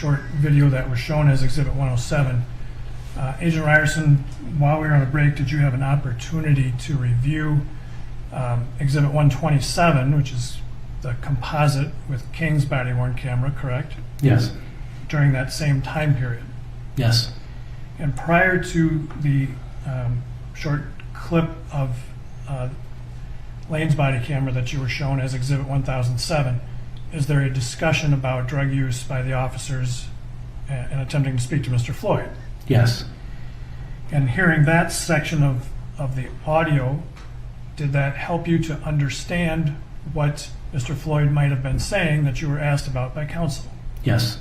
short video that was shown as Exhibit 107. Agent Ryerson, while we were on a break, did you have an opportunity to review Exhibit 127, which is the composite with King's body-worn camera, correct? Yes. During that same time period? Yes. And prior to the short clip of Lane's body camera that you were shown as Exhibit 1007, is there a discussion about drug use by the officers and attempting to speak to Mr. Floyd? Yes. And hearing that section of the audio, did that help you to understand what Mr. Floyd might have been saying that you were asked about by counsel? Yes.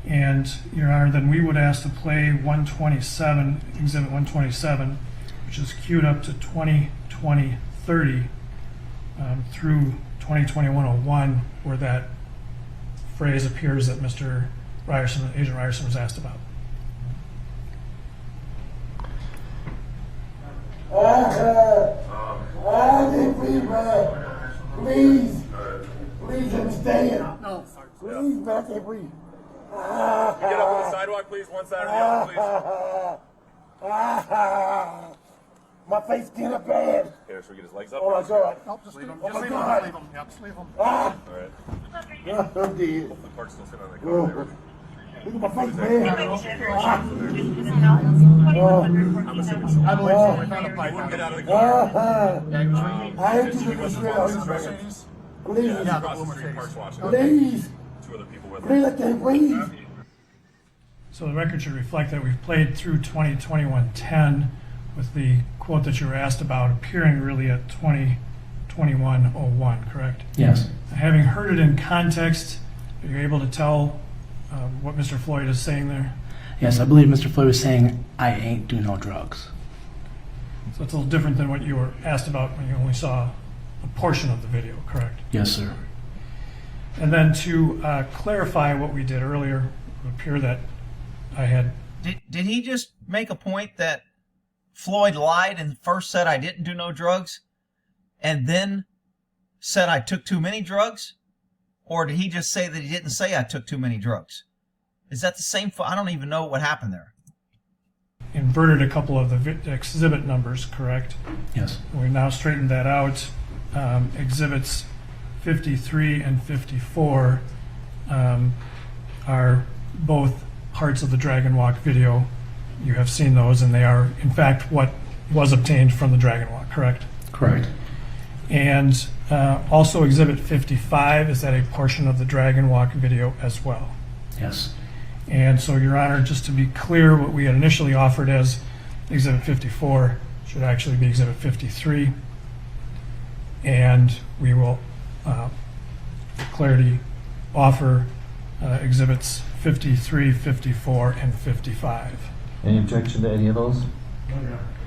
And, Your Honor, then we would ask to play 127, Exhibit 127, which is queued up to 2020-30 through 2021-01, where that phrase appears that Mr. Ryerson, Agent Ryerson, was asked about. Please understand. No. Please, man, I can't breathe. Get up on the sidewalk, please. One side or the other, please. My face getting bad. Here, should we get his legs up? Oh my God. Nope, just leave him. Oh my Leave God. him. Yep, just leave him. All right. I'm dead. The clerk's still sitting on the car there. Look at my face, man. I'm assuming so. I believe so. We found a He pipe. wouldn't get out of the car. I ain't too much Mercedes. Please, Yeah, Across the the blue street, park's Mercedes. watching. please, Two other people with him. please, I can't breathe. So the record should reflect that we've played through 2021-10 with the quote that you were asked about appearing really at 2021-01, correct? Yes. Having heard it in context, are you able to tell what Mr. Floyd is saying there? Yes, I believe Mr. Floyd was saying, I ain't do no drugs. So it's a little different than what you were asked about when you only saw a portion of the video, correct? Yes, sir. And then to clarify what we did earlier, it would appear that I had... Did he just make a point that Floyd lied and first said I didn't do no drugs and then said I took too many drugs? Or did he just say that he didn't say I took too many drugs? Is that the same? I don't even know what happened there. inverted a couple of the exhibit numbers, correct? Yes. We've now straightened that out. Exhibits 53 and 54 are both parts of the Dragon Walk video. You have seen those, and they are, in fact, what was obtained from the Dragon Walk, correct? Correct. And also Exhibit 55, is that a portion of the Dragon Walk video as well? Yes. And so, Your Honor, just to be clear, what we had initially offered as Exhibit 54 should actually be Exhibit 53. And we will, for clarity, offer Exhibits 53, 54, and 55. Any objection to any of those?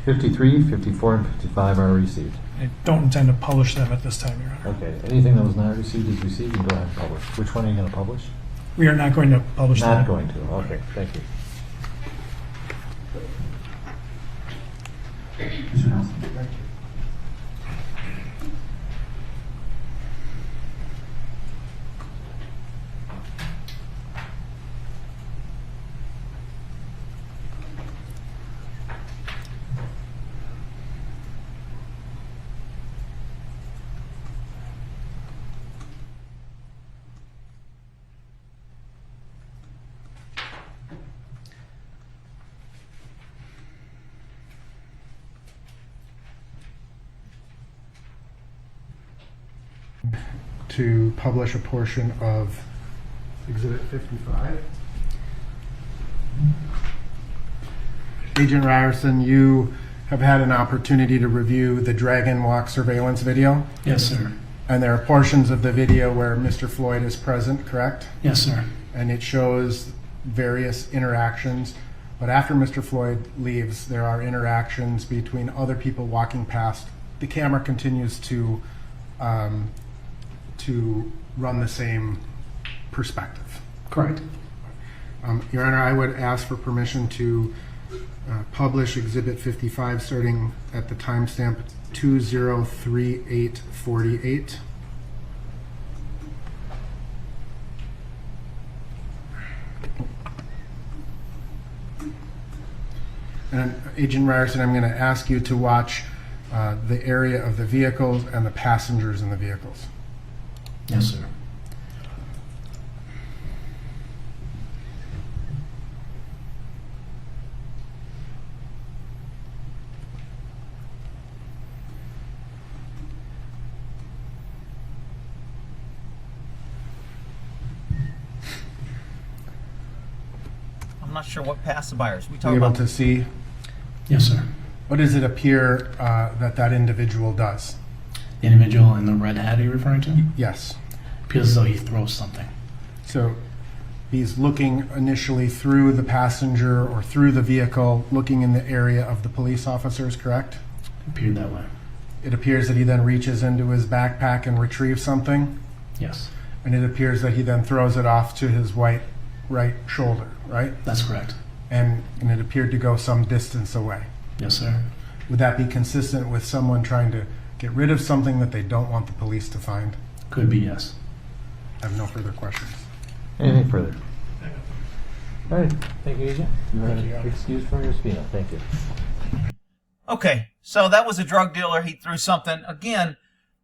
53, 54, and 55 are received. I don't intend to publish them at this time, Your Honor. Okay. Anything that was not received is received, and go ahead and publish. Which one are you going to publish? We are not going to publish them. Not going to. Okay. Thank you. To publish a portion of Exhibit 55. Agent Ryerson, you have had an opportunity to review the Dragon Walk surveillance video, Yes, sir. and there are portions of the video where Mr. Floyd is present, correct? Yes, sir. And it shows various interactions. But after Mr. Floyd leaves, there are interactions between other people walking past. The camera continues to run the same perspective. Correct. Your Honor, I would ask for permission to publish Exhibit 55 starting at the timestamp 203848. And Agent Ryerson, I'm going to ask you to watch the area of the vehicles and the passengers in the vehicles. Yes, sir. I'm not sure what pacifiers. We Are talk you able about to see? Yes, sir. What does it appear that individual does? The individual in the red hat you're referring to? Yes. Appears as though he throws something. So he's looking initially through the passenger or through the vehicle, looking in the area of the police officers, correct? Appeared that way. It appears that he then reaches into his backpack and retrieves something, Yes, and it appears that he then throws it off to his right shoulder, right? that's correct. And it appeared to go some distance away. Yes, sir. Would that be consistent with someone trying to get rid of something that they don't want the police to find? Could be, yes. I have no further questions. Anything further? All right. Thank you, Agent. You are excused from your subpoena. Thank you. Okay, so that was a drug dealer. He threw something. Again,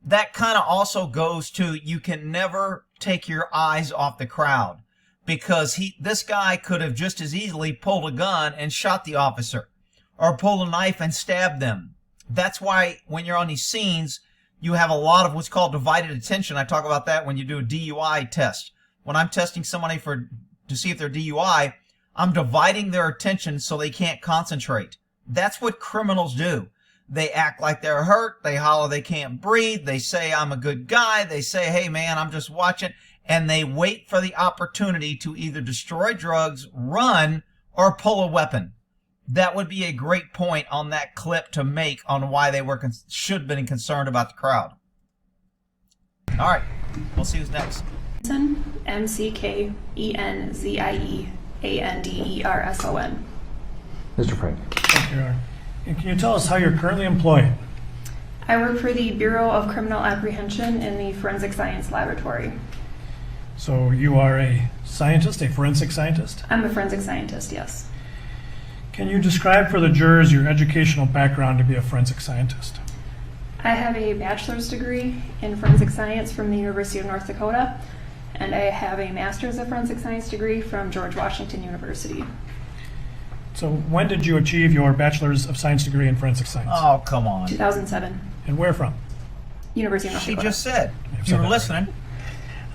that kind of also goes to you can never take your eyes off the crowd, because this guy could have just as easily pulled a gun and shot the officer or pulled a knife and stabbed them. That's why when you're on these scenes, you have a lot of what's called divided attention. I talk about that when you do a DUI test. When I'm testing somebody to see if they're DUI, I'm dividing their attention so they can't concentrate. That's what criminals do. They act like they're hurt. They holler they can't breathe. They say, I'm a good guy. They say, hey, man, I'm just watching. And they wait for the opportunity to either destroy drugs, run, or pull a weapon. That would be a great point on that clip to make on why they should have been concerned about the crowd. All right, we'll see who's next. McKenzie Mr. Frank. Thank you, Your Honor. And can you tell us how you're currently employed? I work for the Bureau of Criminal Apprehension in the Forensic Science Laboratory. So you are a scientist, a forensic scientist? I'm a forensic scientist, yes. Can you describe for the jurors your educational background to be a forensic scientist? I have a bachelor's degree in forensic science from the University of North Dakota, and I have a master's of forensic science degree from George Washington University. So when did you achieve your bachelor's of science degree in forensic science? Oh, come on. 2007, And where from? University of North She Dakota. just said. You've If said you were that listening.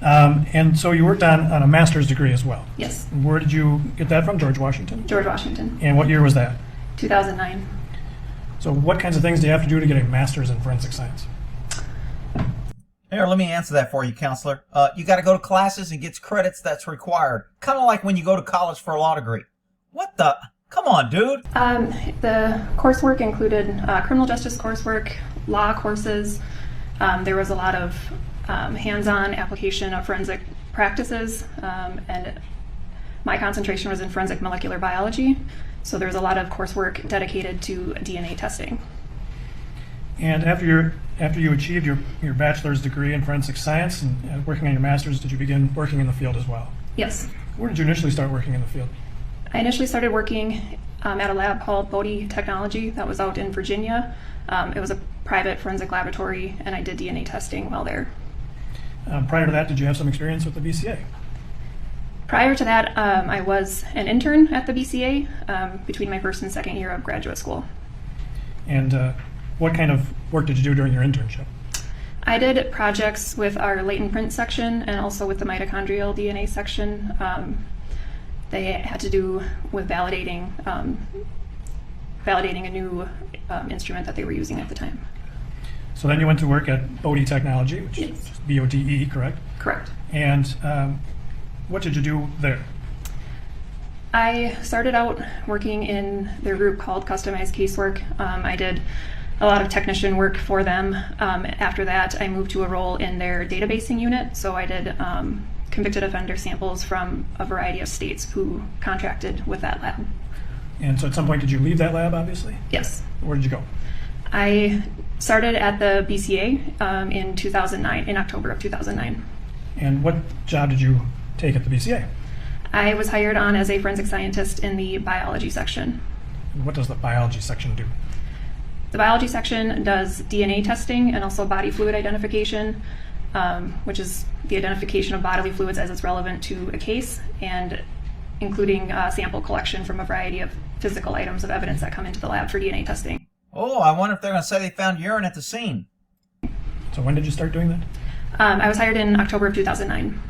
And so you worked on a master's degree as well. Yes, Where did you get that from? George Washington? George Washington, And what year was that? 2009. So what kinds of things do you have to do to get a master's in forensic science? Here, let me answer that for you, counselor. You got to go to classes and get credits that's required. Kind of like when you go to college for a law degree. What the? Come on, dude. The coursework included criminal justice coursework, law courses. There was a lot of hands-on application of forensic practices, and my concentration was in forensic molecular biology. So there was a lot of coursework dedicated to DNA testing. And after you achieved your bachelor's degree in forensic science and working on your master's, did you begin working in the field as well? Yes. Where did you initially start working in the field? I initially started working at a lab called Bodie Technology that was out in Virginia. It was a private forensic laboratory, and I did DNA testing while there. Prior to that, did you have some experience with the BCA? Prior to that, I was an intern at the BCA between my first and second year of graduate school. And what kind of work did you do during your internship? I did projects with our latent print section and also with the mitochondrial DNA section. They had to do with validating a new instrument that they were using at the time. So then you went to work at Bodie Technology, which is B-O-D-E, correct? Correct. And what did you do there? I started out working in their group called Customized Casework. I did a lot of technician work for them. After that, I moved to a role in their databasing unit. So I did convicted offender samples from a variety of states who contracted with that lab. And so at some point, did you leave that lab, obviously? Yes. Where did you go? I started at the BCA in 2009, in October of 2009. And what job did you take at the BCA? I was hired on as a forensic scientist in the biology section. What does the biology section do? The biology section does DNA testing and also body fluid identification, which is the identification of bodily fluids as it's relevant to a case, and including sample collection from a variety of physical items of evidence that come into the lab for DNA testing. Oh, I wonder if they're going to say they found urine at the scene. So when did you start doing that? I was hired in October of 2009.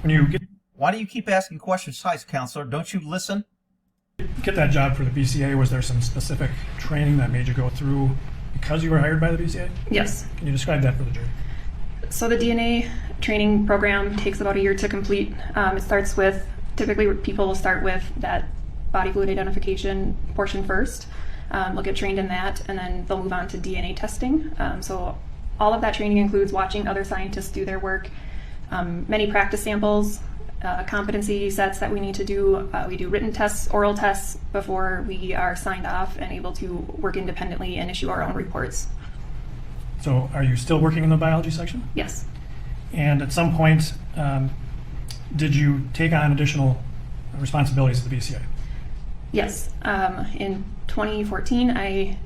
When you Why do you keep asking questions twice, counselor? Don't you listen? get that job for the BCA, was there some specific training that made you go through because you were hired by the BCA? Yes. Can you describe that for the jury? So the DNA training program takes about a year to complete. It starts with, typically people will start with that body fluid identification portion first. They'll get trained in that, and then they'll move on to DNA testing. So all of that training includes watching other scientists do their work, many practice samples, competency sets that we need to do. We do written tests, oral tests before we are signed off and able to work independently and issue our own reports. So are you still working in the biology section? Yes. And at some point, did you take on additional responsibilities at the BCA? Yes. In 2014, I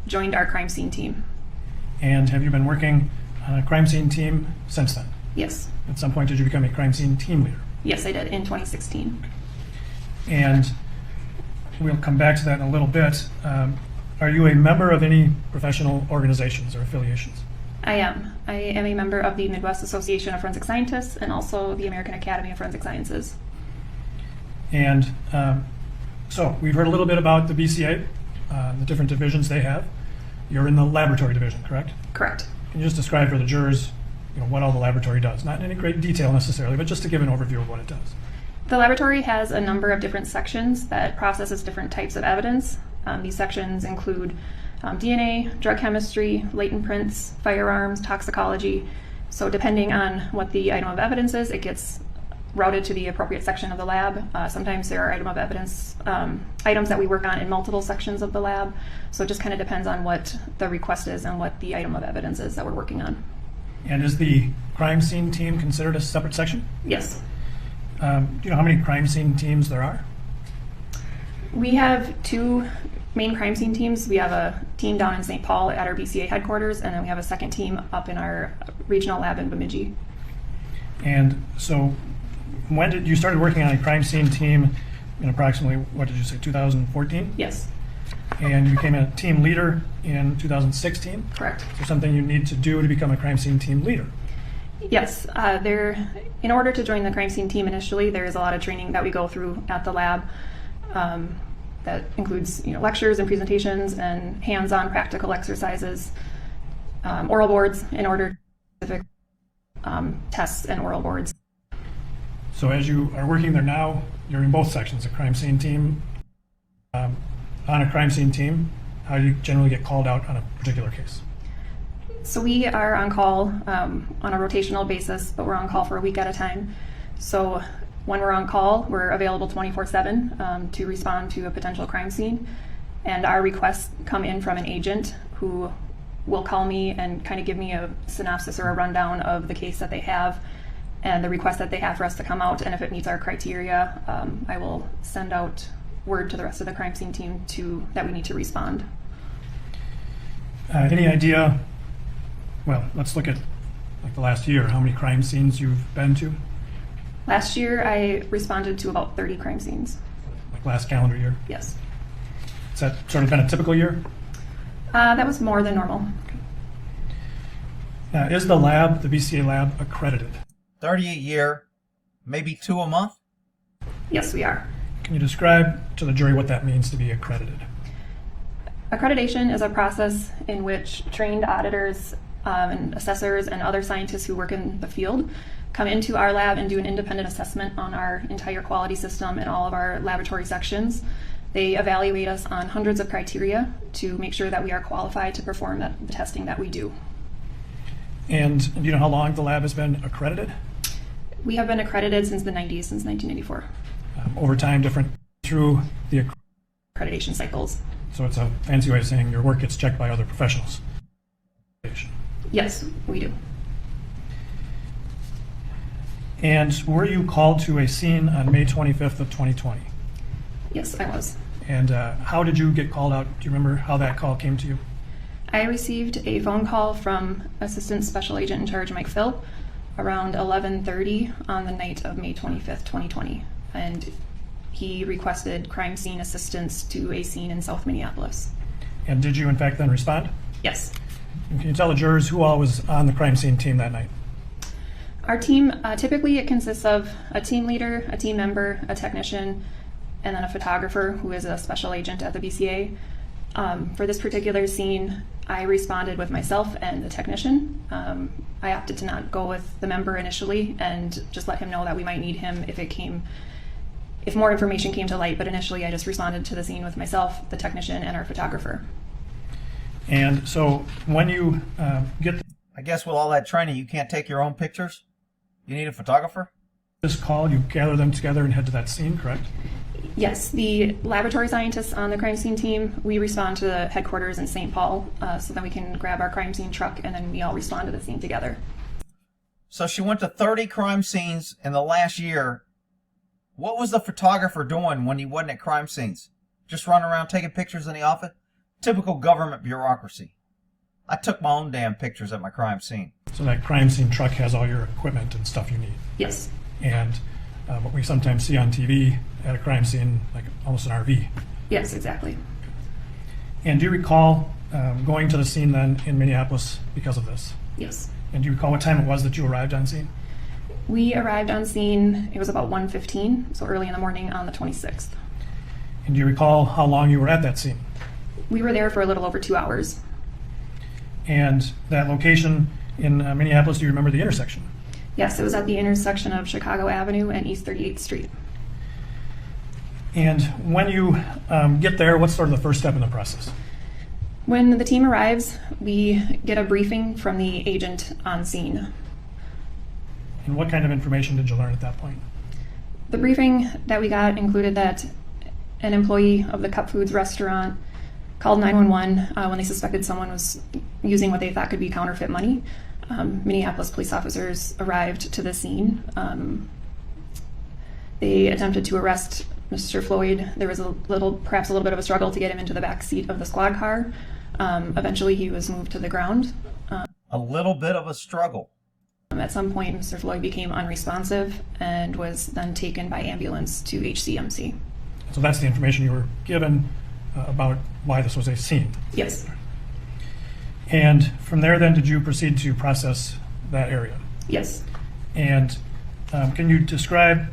joined our crime scene team. And have you been working on a crime scene team since then? Yes. At some point, did you become a crime scene team leader? Yes, I did in 2016. And we'll come back to that in a little bit. Are you a member of any professional organizations or affiliations? I am. I am a member of the Midwest Association of Forensic Scientists and also the American Academy of Forensic Sciences. And so we've heard a little bit about the BCA, the different divisions they have. You're in the laboratory division, correct? Correct. Can you just describe for the jurors, what all the laboratory does? Not in any great detail necessarily, but just to give an overview of what it does. The laboratory has a number of different sections that processes different types of evidence. These sections include DNA, drug chemistry, latent prints, firearms, toxicology. So depending on what the item of evidence is, it gets routed to the appropriate section of the lab. Sometimes there are item of evidence items that we work on in multiple sections of the lab. So it just kind of depends on what the request is and what the item of evidence is that we're working on. And is the crime scene team considered a separate section? Yes. Do you know how many crime scene teams there are? We have two main crime scene teams. We have a team down in St. Paul at our BCA headquarters, and then we have a second team up in our regional lab in Bemidji. And so when did you started working on a crime scene team in approximately, what did you say, 2014? Yes, And you became a team leader in 2016? correct. Is there something you need to do to become a crime scene team leader? Yes, in order to join the crime scene team initially, there is a lot of training that we go through at the lab. That includes lectures and presentations and hands-on practical exercises, oral boards in order to specific tests and oral boards. So as you are working there now, you're in both sections, a crime scene team. On a crime scene team, how do you generally get called out on a particular case? So we are on call on a rotational basis, but we're on call for a week at a time. So when we're on call, we're available 24/7 to respond to a potential crime scene. And our requests come in from an agent who will call me and kind of give me a synopsis or a rundown of the case that they have and the request that they have for us to come out. And if it meets our criteria, I will send out word to the rest of the crime scene team that we need to respond. Any idea, well, let's look at like the last year, how many crime scenes you've been to? Last year, I responded to about 30 crime scenes. Like last calendar year? Yes. Has that sort of been a typical year? That was more than normal. Is the lab, the BCA lab, accredited? 30 a year, maybe 2 a month? Yes, we are. Can you describe to the jury what that means to be accredited? Accreditation is a process in which trained auditors and assessors and other scientists who work in the field come into our lab and do an independent assessment on our entire quality system and all of our laboratory sections. They evaluate us on hundreds of criteria to make sure that we are qualified to perform the testing that we do. And do you know how long the lab has been accredited? We have been accredited since the 90s, since 1994. Over time, different through the Accreditation cycles. so it's a fancy way of saying your work gets checked by other professionals. Yes, we do. And were you called to a scene on May 25th of 2020? Yes, I was. And how did you get called out? Do you remember how that call came to you? I received a phone call from Assistant Special Agent in Charge Mike Phil around 11:30 on the night of May 25th, 2020. And he requested crime scene assistance to a scene in South Minneapolis. And did you, in fact, then respond? Yes. And can you tell the jurors who all was on the crime scene team that night? Our team, typically it consists of a team leader, a team member, a technician, and then a photographer who is a special agent at the BCA. For this particular scene, I responded with myself and the technician. I opted to not go with the member initially and just let him know that we might need him if more information came to light, but initially I just responded to the scene with myself, the technician, and our photographer. And so when you get I guess with all that training, you can't take your own pictures? You need a photographer? this call, you gather them together and head to that scene, correct? Yes, the laboratory scientists on the crime scene team, we respond to the headquarters in St. Paul, so then we can grab our crime scene truck and then we all respond to the scene together. So she went to 30 crime scenes in the last year. What was the photographer doing when he wasn't at crime scenes? Just running around taking pictures in the office? Typical government bureaucracy. I took my own damn pictures at my crime scene. So that crime scene truck has all your equipment and stuff you need. Yes. And what we sometimes see on TV at a crime scene, like almost an RV. Yes, exactly. And do you recall going to the scene then in Minneapolis because of this? Yes. And do you recall what time it was that you arrived on scene? We arrived on scene, it was about 1:15, so early in the morning on the 26th. And do you recall how long you were at that scene? We were there for a little over 2 hours. And that location in Minneapolis, do you remember the intersection? Yes, it was at the intersection of Chicago Avenue and East 38th Street. And when you get there, what's sort of the first step in the process? When the team arrives, we get a briefing from the agent on scene. And what kind of information did you learn at that point? The briefing that we got included that an employee of the Cup Foods restaurant called 911 when they suspected someone was using what they thought could be counterfeit money. Minneapolis police officers arrived to the scene. They attempted to arrest Mr. Floyd. There was perhaps a little bit of a struggle to get him into the back seat of the squad car. Eventually he was moved to the ground. A little bit of a struggle. At some point, Mr. Floyd became unresponsive and was then taken by ambulance to HCMC. So that's the information you were given about why this was a scene. Yes. And from there then, did you proceed to process that area? Yes. And can you describe,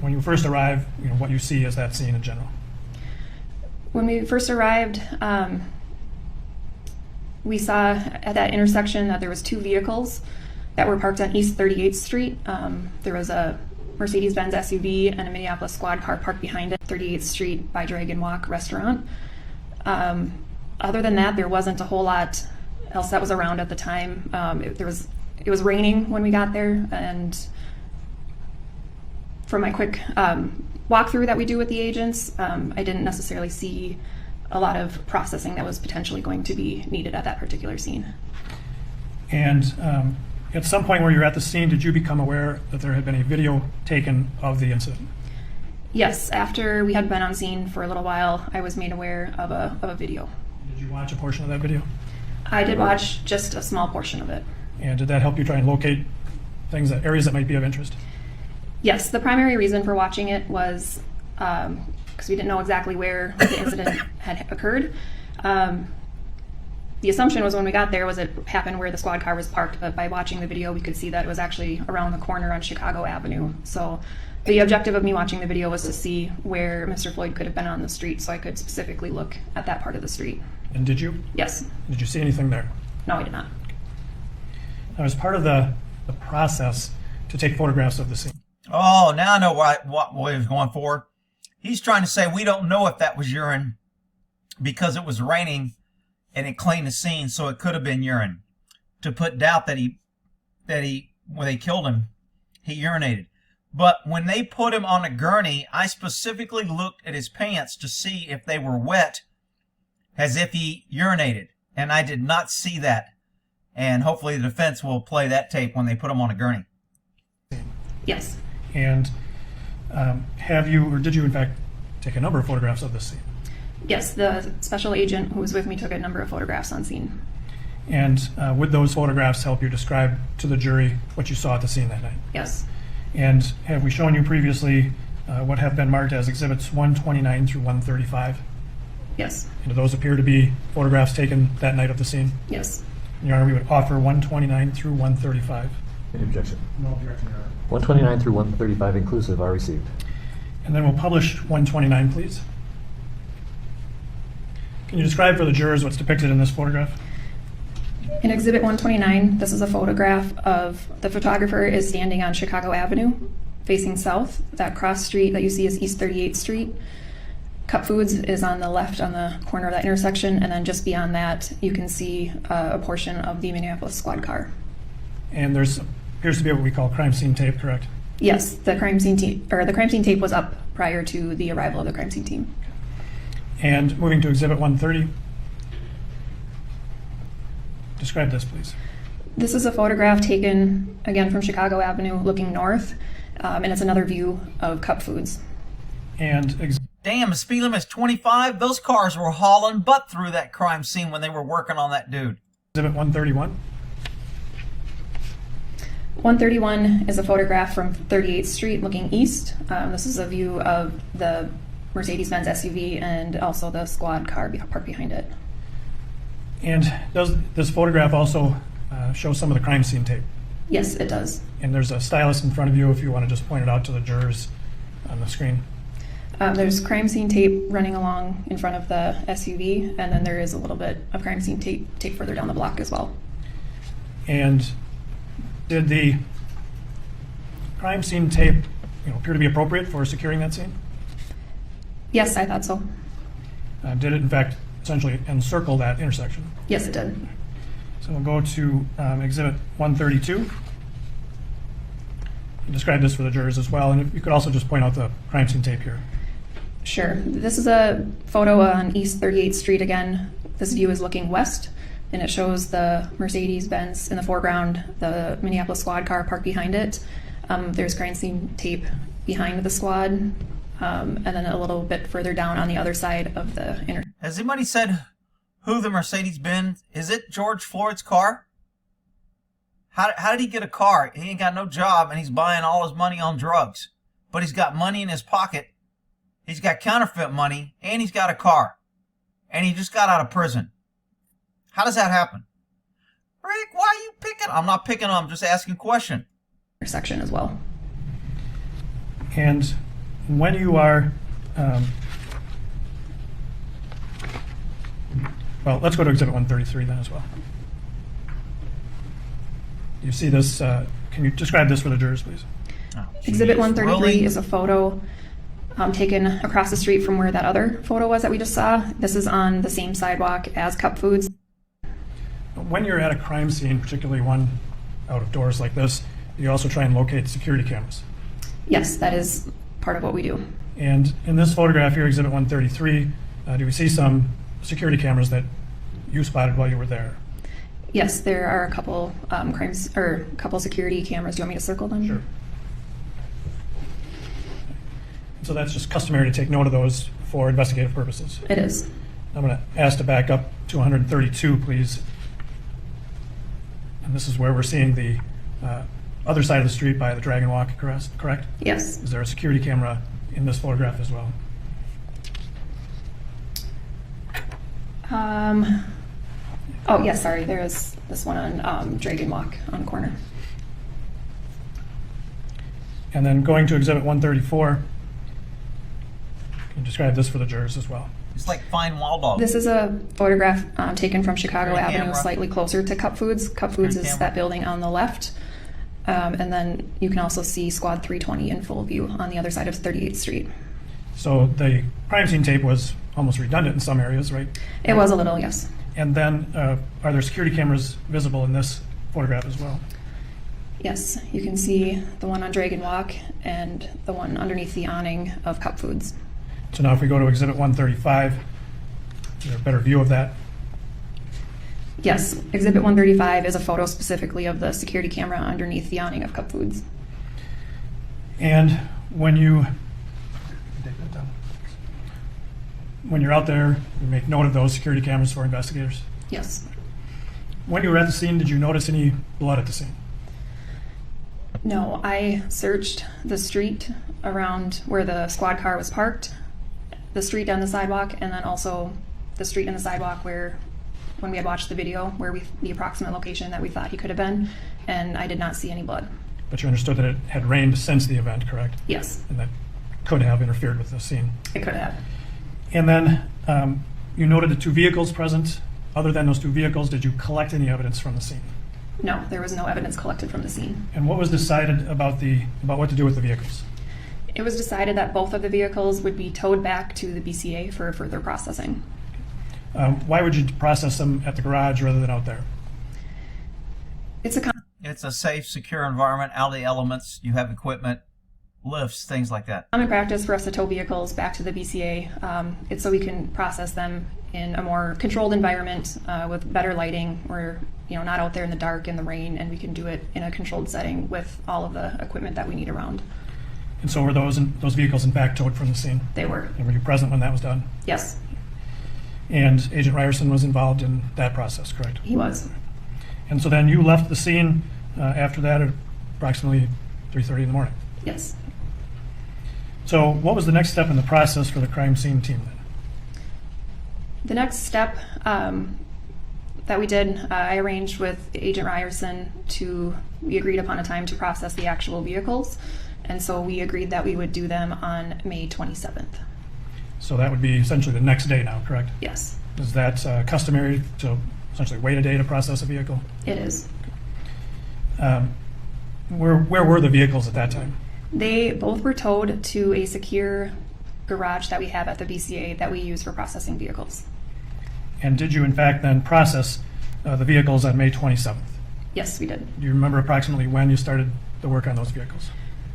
when you first arrive, what you see as that scene in general? When we first arrived, we saw at that intersection that there was 2 vehicles that were parked on East 38th Street. There was a Mercedes-Benz SUV and a Minneapolis squad car parked behind it, 38th Street by Dragon Walk restaurant. Other than that, there wasn't a whole lot else that was around at the time. It was raining when we got there, and from my quick walkthrough that we do with the agents, I didn't necessarily see a lot of processing that was potentially going to be needed at that particular scene. And at some point where you're at the scene, did you become aware that there had been a video taken of the incident? Yes, after we had been on scene for a little while, I was made aware of a video. Did you watch a portion of that video? I did watch just a small portion of it. And did that help you try and locate areas that might be of interest? Yes, the primary reason for watching it was because we didn't know exactly where the incident had occurred. The assumption was when we got there was it happened where the squad car was parked, but by watching the video we could see that it was actually around the corner on Chicago Avenue. So the objective of me watching the video was to see where Mr. Floyd could have been on the street, so I could specifically look at that part of the street. And did you? Yes. Did you see anything there? No, I did not. Now, as part of the process to take photographs of the scene. Oh, now I know what he was going for. He's trying to say we don't know if that was urine because it was raining and it cleaned the scene, so it could have been urine. To put doubt that when they killed him, he urinated. But when they put him on a gurney, I specifically looked at his pants to see if they were wet, as if he urinated. And I did not see that. And hopefully the defense will play that tape when they put him on a gurney. Yes. And have you, or did you in fact take a number of photographs of this scene? Yes, the special agent who was with me took a number of photographs on scene. And would those photographs help you describe to the jury what you saw at the scene that night? Yes. And have we shown you previously what have been marked as exhibits 129 through 135? Yes. And do those appear to be photographs taken that night of the scene? Yes. Your Honor, we would offer 129 through 135. Any objection? No objection, Your Honor. 129 through 135 inclusive are received. And then we'll publish 129, please. Can you describe for the jurors what's depicted in this photograph? In Exhibit 129, this is a photograph of the photographer is standing on Chicago Avenue, facing south. That cross street that you see is East 38th Street. Cup Foods is on the left on the corner of that intersection, and then just beyond that, you can see a portion of the Minneapolis squad car. And there's appears to be what we call crime scene tape, correct? Yes, the crime scene tape was up prior to the arrival of the crime scene team. And moving to Exhibit 130. Describe this, please. This is a photograph taken again from Chicago Avenue looking north, and it's another view of Cup Foods. And Damn, the speed limit's 25. Those cars were hauling butt through that crime scene when they were working on that dude. Exhibit 131. 131 is a photograph from 38th Street looking east. This is a view of the Mercedes-Benz SUV and also the squad car parked behind it. And does this photograph also show some of the crime scene tape? Yes, it does. And there's a stylus in front of you if you want to just point it out to the jurors on the screen. There's crime scene tape running along in front of the SUV, and then there is a little bit of crime scene tape further down the block as well. And did the crime scene tape appear to be appropriate for securing that scene? Yes, I thought so. Did it, in fact, essentially encircle that intersection? Yes, it did. So we'll go to Exhibit 132. Describe this for the jurors as well, and if you could also just point out the crime scene tape here. Sure. This is a photo on East 38th Street again. This view is looking west, and it shows the Mercedes-Benz in the foreground, the Minneapolis squad car parked behind it. There's crime scene tape behind the squad, and then a little bit further down on the other side of the intersection. Has anybody said who the Mercedes-Benz? Is it George Floyd's car? How did he get a car? He ain't got no job, and he's buying all his money on drugs. But he's got money in his pocket. He's got counterfeit money, and he's got a car. And he just got out of prison. How does that happen? Rick, why are you picking? I'm not picking on, I'm just asking a question. Intersection as well. And when you are, well, let's go to Exhibit 133 then as well. You see this, can you describe this for the jurors, please? Oh, Exhibit geez, 133 really? is a photo taken across the street from where that other photo was that we just saw. This is on the same sidewalk as Cup Foods. When you're at a crime scene, particularly one out of doors like this, you also try and locate security cameras. Yes, that is part of what we do. And in this photograph here, Exhibit 133, do we see some security cameras that you spotted while you were there? Yes, there are a couple couple security cameras. Do you want me to circle them? Sure. So that's just customary to take note of those for investigative purposes. It is. I'm going to ask to back up to 132, please. And this is where we're seeing the other side of the street by the Dragon Walk, correct? Yes. Is there a security camera in this photograph as well? Oh, yes, sorry. There is this one on Dragon Walk on the corner. And then going to Exhibit 134, can you describe this for the jurors as well? It's like fine wall dog. This is a photograph taken from Chicago Security Avenue, camera. slightly closer to Cup Foods. Cup Foods Security is camera. that building on the left. And then you can also see Squad 320 in full view on the other side of 38th Street. So the crime scene tape was almost redundant in some areas, right? It was a little, yes. And then are there security cameras visible in this photograph as well? Yes, you can see the one on Dragon Walk and the one underneath the awning of Cup Foods. So now if we go to Exhibit 135, is there a better view of that? Yes, Exhibit 135 is a photo specifically of the security camera underneath the awning of Cup Foods. And when you when you're out there, you make note of those security cameras for investigators. Yes. When you were at the scene, did you notice any blood at the scene? No, I searched the street around where the squad car was parked, the street on the sidewalk, and then also the street and the sidewalk where, when we had watched the video, where the approximate location that we thought he could have been, and I did not see any blood. But you understood that it had rained since the event, correct? Yes, And that could have interfered with the scene. it could have. And then you noted the two vehicles present. Other than those two vehicles, did you collect any evidence from the scene? No, there was no evidence collected from the scene. And what was decided about what to do with the vehicles? It was decided that both of the vehicles would be towed back to the BCA for further processing. Why would you process them at the garage rather than out there? It's a safe, secure environment, out of the elements. You have equipment, lifts, things like that. Common practice for us to tow vehicles back to the BCA. It's so we can process them in a more controlled environment with better lighting. We're not out there in the dark in the rain, and we can do it in a controlled setting with all of the equipment that we need around. And so were those vehicles in fact towed from the scene? They were. And were you present when that was done? Yes, And Agent Ryerson was involved in that process, correct? he was. And so then you left the scene after that at approximately 3:30 in the morning. Yes. So what was the next step in the process for the crime scene team then? The next step that we did, I arranged with Agent Ryerson we agreed upon a time to process the actual vehicles. And so we agreed that we would do them on May 27th. So that would be essentially the next day now, correct? Yes, Is that customary to essentially wait a day to process a vehicle? it is. Where were the vehicles at that time? They both were towed to a secure garage that we have at the BCA that we use for processing vehicles. And did you in fact then process the vehicles on May 27th? Yes, we did. Do you remember approximately when you started the work on those vehicles?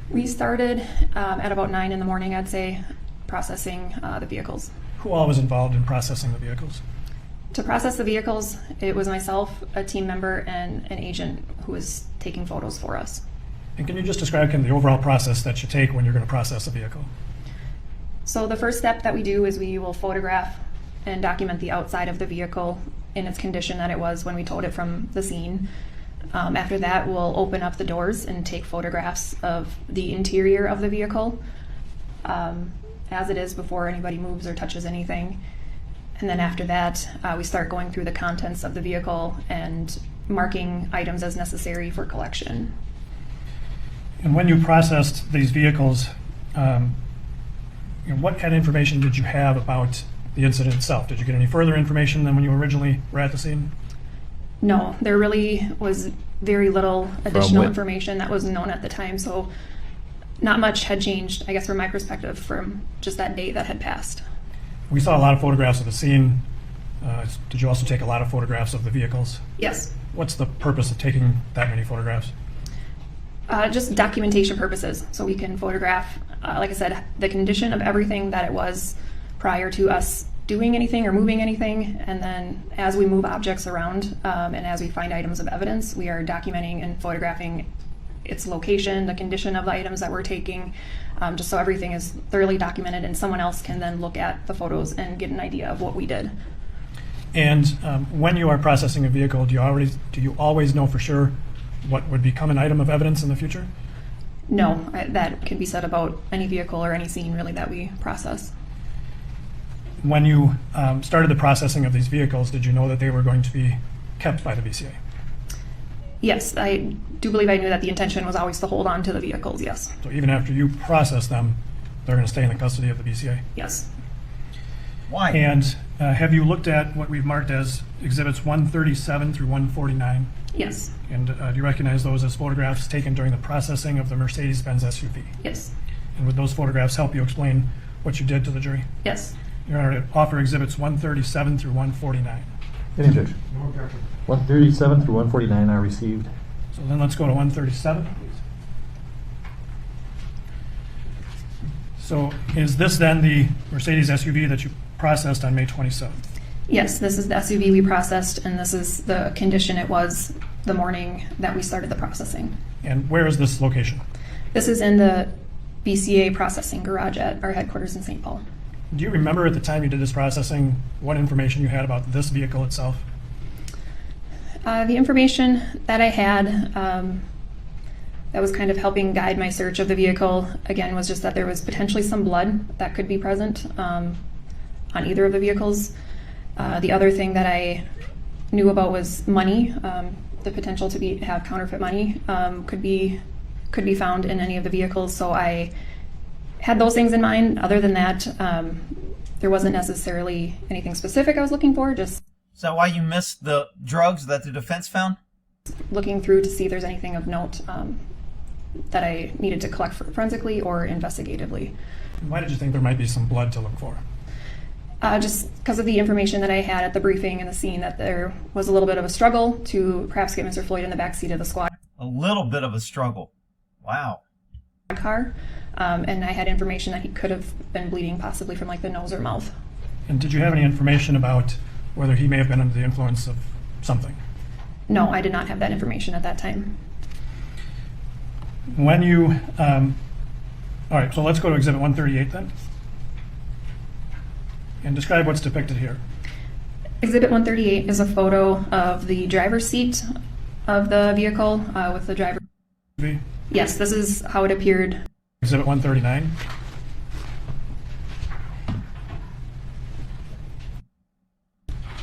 We started at about 9 in the morning, I'd say, processing the vehicles. Who all was involved in processing the vehicles? To process the vehicles, it was myself, a team member, and an agent who was taking photos for us. And can you just describe kind of the overall process that you take when you're going to process a vehicle? So the first step that we do is we will photograph and document the outside of the vehicle in its condition that it was when we towed it from the scene. After that, we'll open up the doors and take photographs of the interior of the vehicle as it is before anybody moves or touches anything. And then after that, we start going through the contents of the vehicle and marking items as necessary for collection. And when you processed these vehicles, what kind of information did you have about the incident itself? Did you get any further information than when you originally were at the scene? No, there really was very little additional what? information that was known at the time, so not much had changed, I guess, from my perspective, from just that day that had passed. We saw a lot of photographs of the scene. Did you also take a lot of photographs of the vehicles? Yes, What's the purpose of taking that many photographs? just documentation purposes, so we can photograph, like I said, the condition of everything that it was prior to us doing anything or moving anything, and then as we move objects around and as we find items of evidence, we are documenting and photographing its location, the condition of the items that we're taking, just so everything is thoroughly documented and someone else can then look at the photos and get an idea of what we did. And when you are processing a vehicle, do you always know for sure what would become an item of evidence in the future? No, that can be said about any vehicle or any scene really that we process. When you started the processing of these vehicles, did you know that they were going to be kept by the BCA? Yes, I do believe I knew that the intention was always to hold on to the vehicles, yes. So even after you process them, they're going to stay in the custody of the BCA? Yes. Why? And have you looked at what we've marked as exhibits 137 through 149? Yes. And do you recognize those as photographs taken during the processing of the Mercedes-Benz SUV? Yes. And would those photographs help you explain what you did to the jury? Yes. Your Honor, to offer exhibits 137 through 149. Any Judge. 137 through 149 are received. So then let's go to 137, please. So is this then the Mercedes SUV that you processed on May 27th? Yes, this is the SUV we processed, and this is the condition it was the morning that we started the processing. And where is this location? This is in the BCA processing garage at our headquarters in St. Paul. Do you remember at the time you did this processing what information you had about this vehicle itself? The information that I had that was kind of helping guide my search of the vehicle, again, was just that there was potentially some blood that could be present on either of the vehicles. The other thing that I knew about was money. The potential to have counterfeit money could be found in any of the vehicles. So I had those things in mind. Other than that, there wasn't necessarily anything specific I was looking for. Just Is that why you missed the drugs that the defense found? looking through to see if there's anything of note that I needed to collect forensically or investigatively. Why did you think there might be some blood to look for? Just because of the information that I had at the briefing and the scene, that there was a little bit of a struggle to perhaps get Mr. Floyd in the backseat of the squad A little bit of a struggle. Wow. car, and I had information that he could have been bleeding possibly from like the nose or mouth. And did you have any information about whether he may have been under the influence of something? No, I did not have that information at that time. When you, all right, so let's go to Exhibit 138 then. And describe what's depicted here. Exhibit 138 is a photo of the driver's seat of the vehicle with the driver. V. Yes, this is how it appeared. Exhibit 139.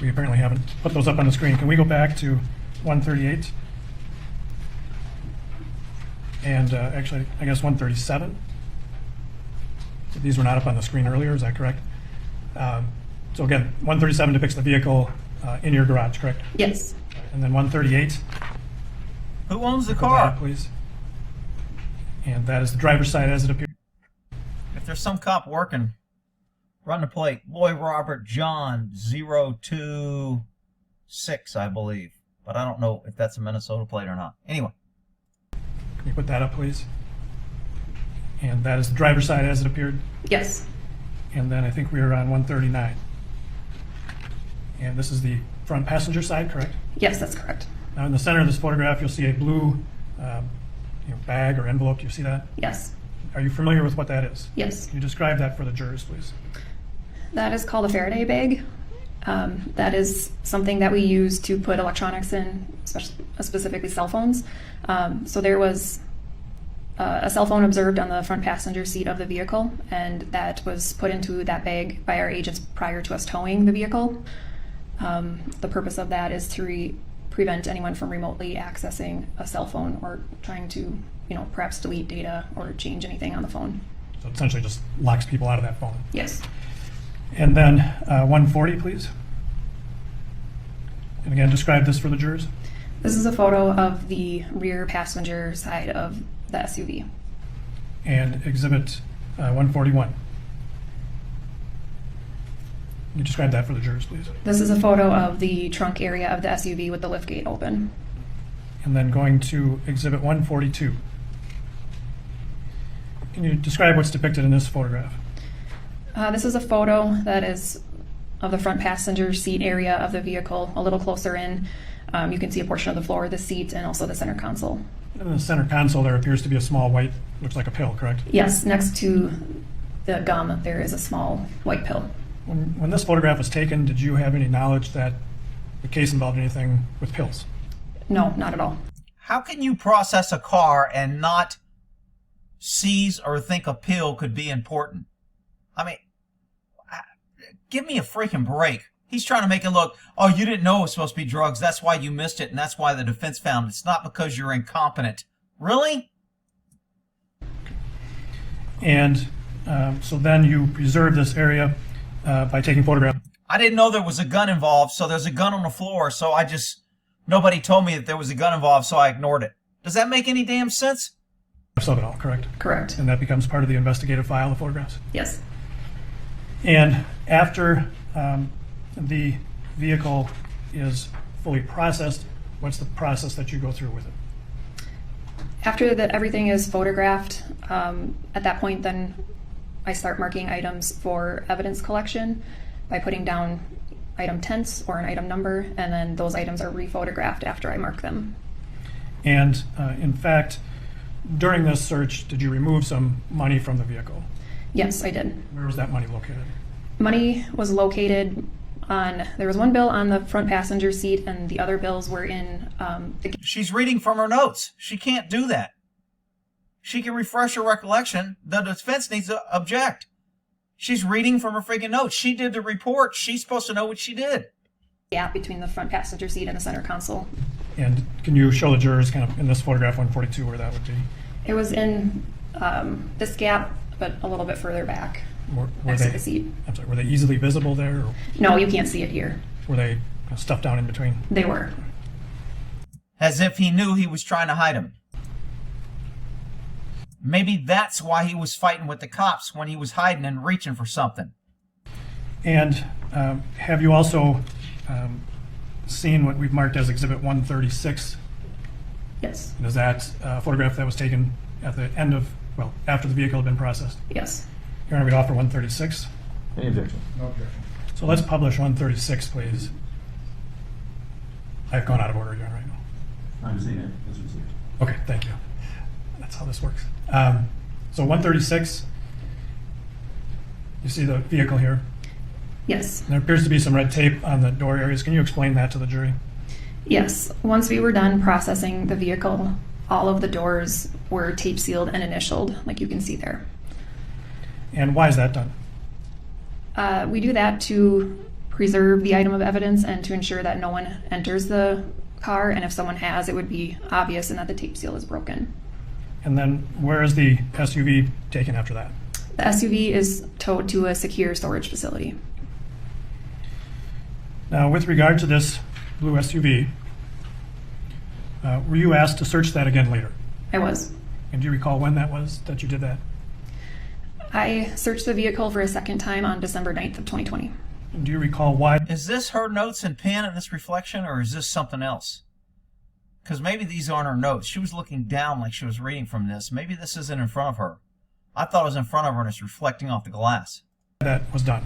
We apparently haven't put those up on the screen. Can we go back to 138? And actually, I guess 137. So these were not up on the screen earlier, is that correct? So again, 137 depicts the vehicle in your garage, correct? Yes. And then 138. Who owns the Go car? back, please. And that is the driver's side as it appears. If there's some cop working, run the plate. Lloyd Robert John 026, I believe. But I don't know if that's a Minnesota plate or not. Anyway. Can you put that up, please? And that is the driver's side as it appeared. Yes. And then I think we are on 139. And this is the front passenger side, correct? Yes, that's correct. Now in the center of this photograph, you'll see a blue bag or envelope. Do you see that? Yes. Are you familiar with what that is? Yes. Can you describe that for the jurors, please? That is called a Faraday bag. That is something that we use to put electronics in, specifically cell phones. So there was a cell phone observed on the front passenger seat of the vehicle, and that was put into that bag by our agents prior to us towing the vehicle. The purpose of that is to prevent anyone from remotely accessing a cell phone or trying to, perhaps delete data or change anything on the phone. So it essentially just locks people out of that phone. Yes. And then 140, please. And again, describe this for the jurors. This is a photo of the rear passenger side of the SUV. And Exhibit 141. Can you describe that for the jurors, please? This is a photo of the trunk area of the SUV with the liftgate open. And then going to Exhibit 142. Can you describe what's depicted in this photograph? This is a photo that is of the front passenger seat area of the vehicle, a little closer in. You can see a portion of the floor of the seat and also the center console. In the center console, there appears to be a small white, looks like a pill, correct? Yes, next to the gum, there is a small white pill. When this photograph was taken, did you have any knowledge that the case involved anything with pills? No, not at all. How can you process a car and not seize or think a pill could be important? I mean, give me a freaking break. He's trying to make it look, oh, you didn't know it was supposed to be drugs. That's why you missed it, and that's why the defense found it. It's not because you're incompetent. Really? And so then you preserve this area by taking photographs. I didn't know there was a gun involved, so there's a gun on the floor, so nobody told me that there was a gun involved, so I ignored it. Does that make any damn sense? Of it all, correct? Correct. And that becomes part of the investigative file, the photographs? Yes. And after the vehicle is fully processed, what's the process that you go through with it? After everything is photographed, at that point then I start marking items for evidence collection by putting down item tense or an item number, and then those items are rephotographed after I mark them. And in fact, during this search, did you remove some money from the vehicle? Yes, I did. Where was that money located? Money was located on, there was one bill on the front passenger seat and the other bills were in the... She's reading from her notes. She can't do that. She can refresh her recollection. The defense needs to object. She's reading from her freaking notes. She did the report. She's supposed to know what she did. gap between the front passenger seat and the center console. And can you show the jurors kind of in this photograph 142 where that would be? It was in this gap, but a little bit further back. Were next to they, the seat. I'm sorry, were they easily visible there? Or No, you can't see it here. were they kind of stuffed down in between? They were. As if he knew he was trying to hide him. Maybe that's why he was fighting with the cops when he was hiding and reaching for something. And have you also seen what we've marked as Exhibit 136? Yes. And is that a photograph that was taken at the end of, well, after the vehicle had been processed? Yes. Your Honor, we'd offer 136. Any objection? No objection. So let's publish 136, please. I've gone out of order, Your Honor, right now. I'm seeing it. It's received. Okay, thank you. That's how this works. So 136, you see the vehicle here? Yes. There appears to be some red tape on the door areas. Can you explain that to the jury? Yes. Once we were done processing the vehicle, all of the doors were tape sealed and initialed, like you can see there. And why is that done? We do that to preserve the item of evidence and to ensure that no one enters the car, and if someone has, it would be obvious and that the tape seal is broken. And then where is the SUV taken after that? The SUV is towed to a secure storage facility. Now, with regard to this blue SUV, were you asked to search that again later? I was. And do you recall when that was that you did that? I searched the vehicle for a second time on December 9th of 2020. And do you recall why? Is this her notes and pen in this reflection, or is this something else? Because maybe these aren't her notes. She was looking down like she was reading from this. Maybe this isn't in front of her. I thought it was in front of her and it's reflecting off the glass. That was done.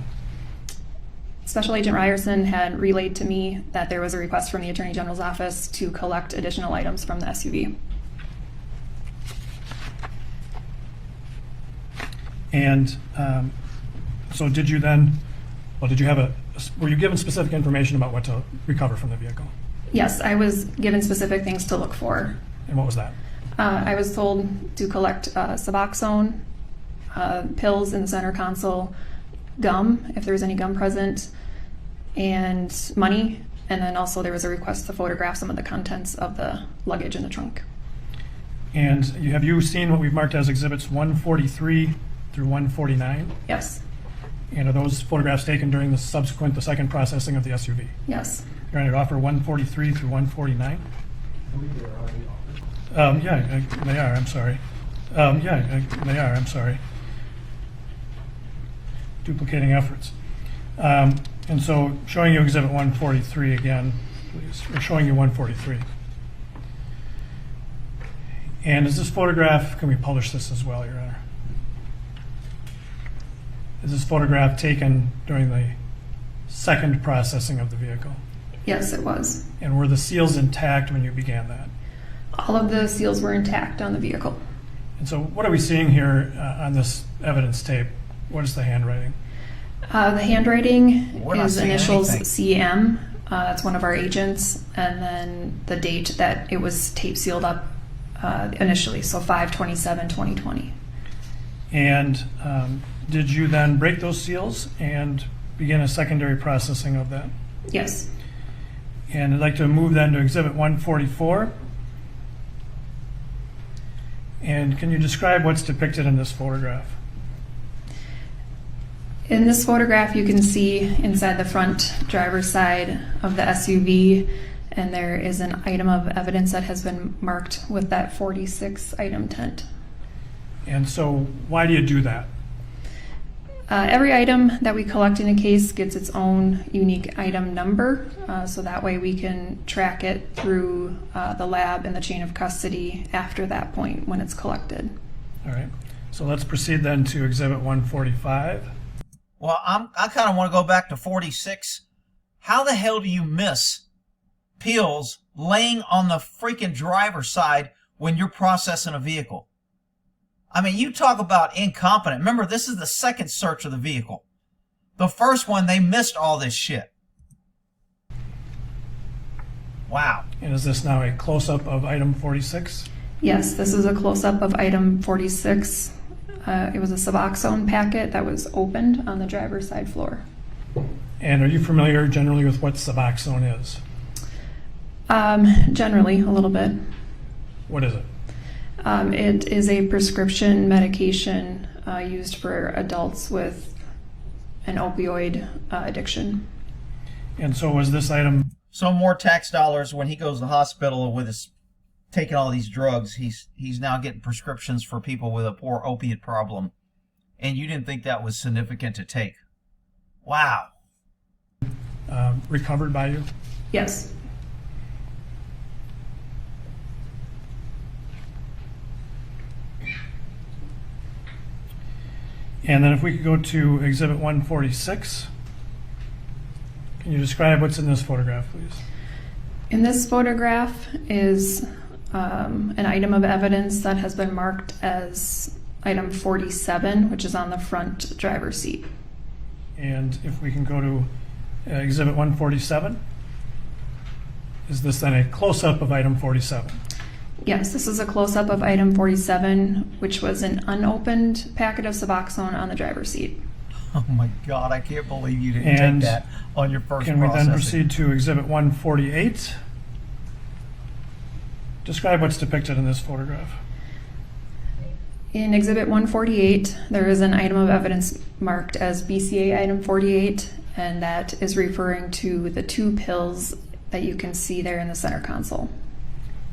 Special Agent Ryerson had relayed to me that there was a request from the Attorney General's office to collect additional items from the SUV. And so did you then, well, did you have were you given specific information about what to recover from the vehicle? Yes, I was given specific things to look for. And what was that? I was told to collect Suboxone, pills in the center console, gum, if there was any gum present, and money. And then also there was a request to photograph some of the contents of the luggage in the trunk. And have you seen what we've marked as Exhibits 143 through 149? Yes. And are those photographs taken during the second processing of the SUV? Yes. You're going to offer 143 through 149? Yeah, they are. I'm sorry. Yeah, they are. I'm sorry. Duplicating efforts. And so showing you Exhibit 143 again, please. We're showing you 143. And is this photograph, can we publish this as well, Your Honor? Is this photograph taken during the second processing of the vehicle? Yes, it was. And were the seals intact when you began that? All of the seals were intact on the vehicle. And so what are we seeing here on this evidence tape? What is the handwriting? The handwriting We're not is seeing initials anything. CM. That's one of our agents. And then the date that it was tape sealed up initially, so 5/27/2020. And did you then break those seals and begin a secondary processing of that? Yes. And I'd like to move then to Exhibit 144. And can you describe what's depicted in this photograph? In this photograph, you can see inside the front driver's side of the SUV, and there is an item of evidence that has been marked with that 46 item tent. And so why do you do that? Every item that we collect in a case gets its own unique item number, so that way we can track it through the lab and the chain of custody after that point when it's collected. All right. So let's proceed then to Exhibit 145. Well, I kind of want to go back to 46. How the hell do you miss pills laying on the freaking driver's side when you're processing a vehicle? I mean, you talk about incompetent. Remember, this is the second search of the vehicle. The first one, they missed all this shit. Wow. And is this now a close-up of item 46? Yes, this is a close-up of item 46. It was a Suboxone packet that was opened on the driver's side floor. And are you familiar generally with what Suboxone is? Generally, a little bit. What is it? It is a prescription medication used for adults with an opioid addiction. And so was this item, So more tax dollars when he goes to the hospital with his taking all these drugs. He's now getting prescriptions for people with a poor opiate problem. And you didn't think that was significant to take. Wow. recovered by you? Yes. And then if we could go to Exhibit 146. Can you describe what's in this photograph, please? In this photograph is an item of evidence that has been marked as item 47, which is on the front driver's seat. And if we can go to Exhibit 147. Is this then a close-up of item 47? Yes, this is a close-up of item 47, which was an unopened packet of Suboxone on the driver's seat. Oh my God, I can't believe you didn't And take that on your first Can we then processing. proceed to Exhibit 148? Describe what's depicted in this photograph. In Exhibit 148, there is an item of evidence marked as BCA item 48, and that is referring to the 2 pills that you can see there in the center console.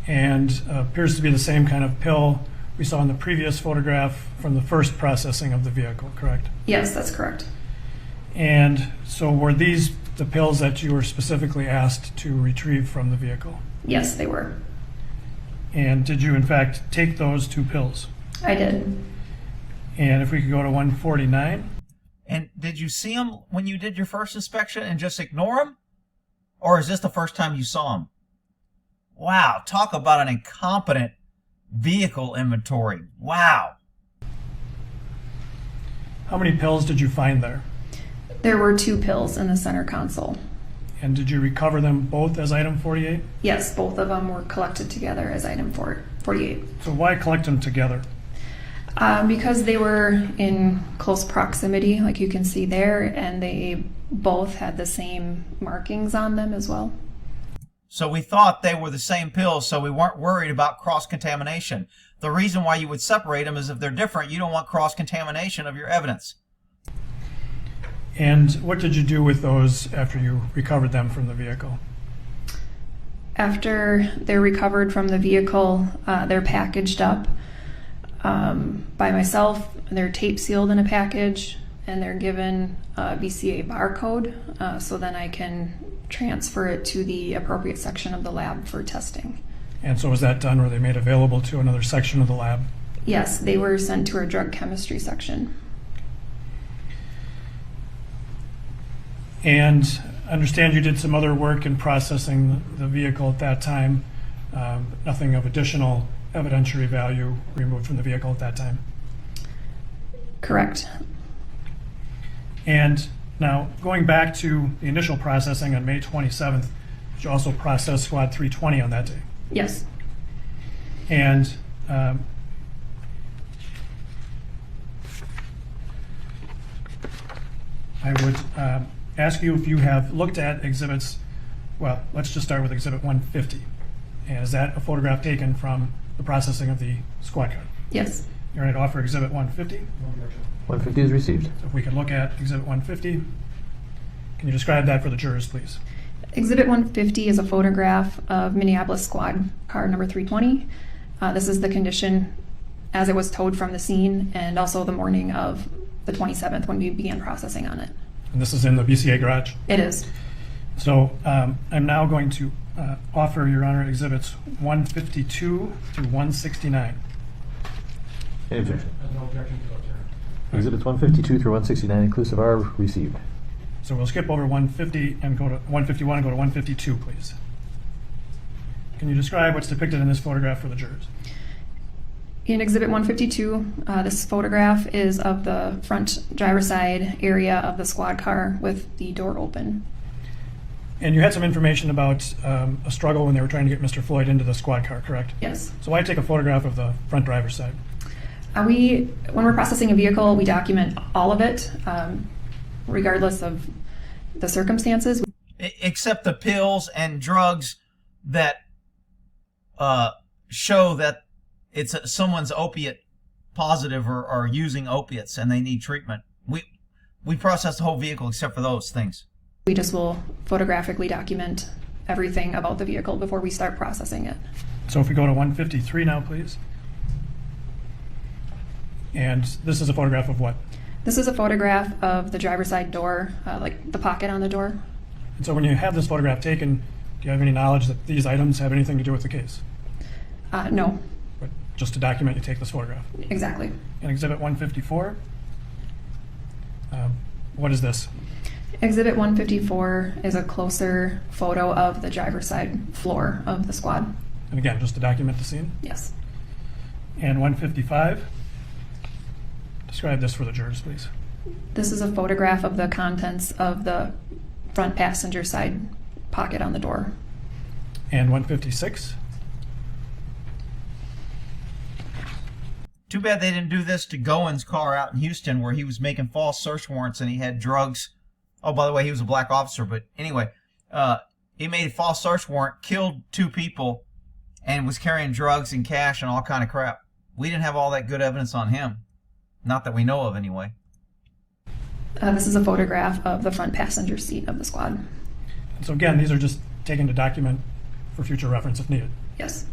And appears to be the same kind of pill we saw in the previous photograph from the first processing of the vehicle, correct? Yes, that's correct. And so were these the pills that you were specifically asked to retrieve from the vehicle? Yes, they were. And did you in fact take those 2 pills? I did. And if we could go to 149. And did you see him when you did your first inspection and just ignore him? Or is this the first time you saw him? Wow, talk about an incompetent vehicle inventory. Wow. How many pills did you find there? There were 2 pills in the center console. And did you recover them both as item 48? Yes, both of them were collected together as item 48. So why collect them together? Because they were in close proximity, like you can see there, and they both had the same markings on them as well. So we thought they were the same pills, so we weren't worried about cross-contamination. The reason why you would separate them is if they're different, you don't want cross-contamination of your evidence. And what did you do with those after you recovered them from the vehicle? After they're recovered from the vehicle, they're packaged up by myself. They're tape sealed in a package, and they're given a BCA barcode, so then I can transfer it to the appropriate section of the lab for testing. And so was that done? Were they made available to another section of the lab? Yes, they were sent to our drug chemistry section. And I understand you did some other work in processing the vehicle at that time. Nothing of additional evidentiary value removed from the vehicle at that time. Correct. And now, going back to the initial processing on May 27th, did you also process Squad 320 on that day? Yes. And I would ask you if you have looked at exhibits, well, let's just start with Exhibit 150. And is that a photograph taken from the processing of the squad car? Yes. You're ready to offer Exhibit 150? 150 is received. So if we could look at Exhibit 150, can you describe that for the jurors, please? Exhibit 150 is a photograph of Minneapolis squad car number 320. This is the condition as it was towed from the scene, and also the morning of the 27th when we began processing on it. And this is in the BCA garage? It is. So I'm now going to offer, Your Honor, Exhibits 152 through 169. Any objection? Exhibits 152 through 169 inclusive are received. So we'll skip over 150 and go to 151 and go to 152, please. Can you describe what's depicted in this photograph for the jurors? In Exhibit 152, this photograph is of the front driver's side area of the squad car with the door open. And you had some information about a struggle when they were trying to get Mr. Floyd into the squad car, correct? Yes. So why take a photograph of the front driver's side? When we're processing a vehicle, we document all of it, regardless of the circumstances. Except the pills and drugs that show that it's someone's opiate positive or using opiates and they need treatment. We process the whole vehicle except for those things. We just will photographically document everything about the vehicle before we start processing it. So if we go to 153 now, please. And this is a photograph of what? This is a photograph of the driver's side door, like the pocket on the door. And so when you have this photograph taken, do you have any knowledge that these items have anything to do with the case? No, But just to document, you take this photograph. exactly. In Exhibit 154, what is this? Exhibit 154 is a closer photo of the driver's side floor of the squad. And again, just to document the scene. Yes. And 155, describe this for the jurors, please. This is a photograph of the contents of the front passenger side pocket on the door. And 156, Too bad they didn't do this to Goins' car out in Houston where he was making false search warrants and he had drugs. Oh, by the way, he was a black officer, but anyway, he made a false search warrant, killed 2 people, and was carrying drugs and cash and all kind of crap. We didn't have all that good evidence on him. Not that we know of, anyway. This is a photograph of the front passenger seat of the squad. and so again, these are just taken to document for future reference if needed. Yes.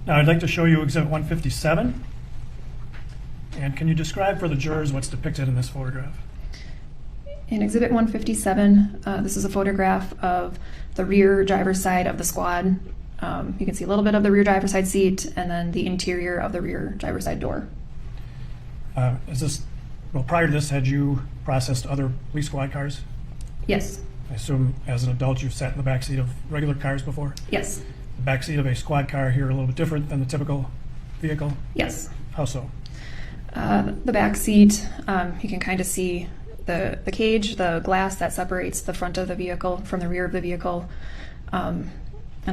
Now I'd like to show you Exhibit 157. And can you describe for the jurors what's depicted in this photograph? In Exhibit 157, this is a photograph of the rear driver's side of the squad. You can see a little bit of the rear driver's side seat and then the interior of the rear driver's side door. Prior to this, had you processed other police squad cars? Yes. I assume as an adult you've sat in the back seat of regular cars before? Yes. The back seat of a squad car here a little bit different than the typical vehicle? Yes. How so? The back seat, you can kind of see the cage, the glass that separates the front of the vehicle from the rear of the vehicle, and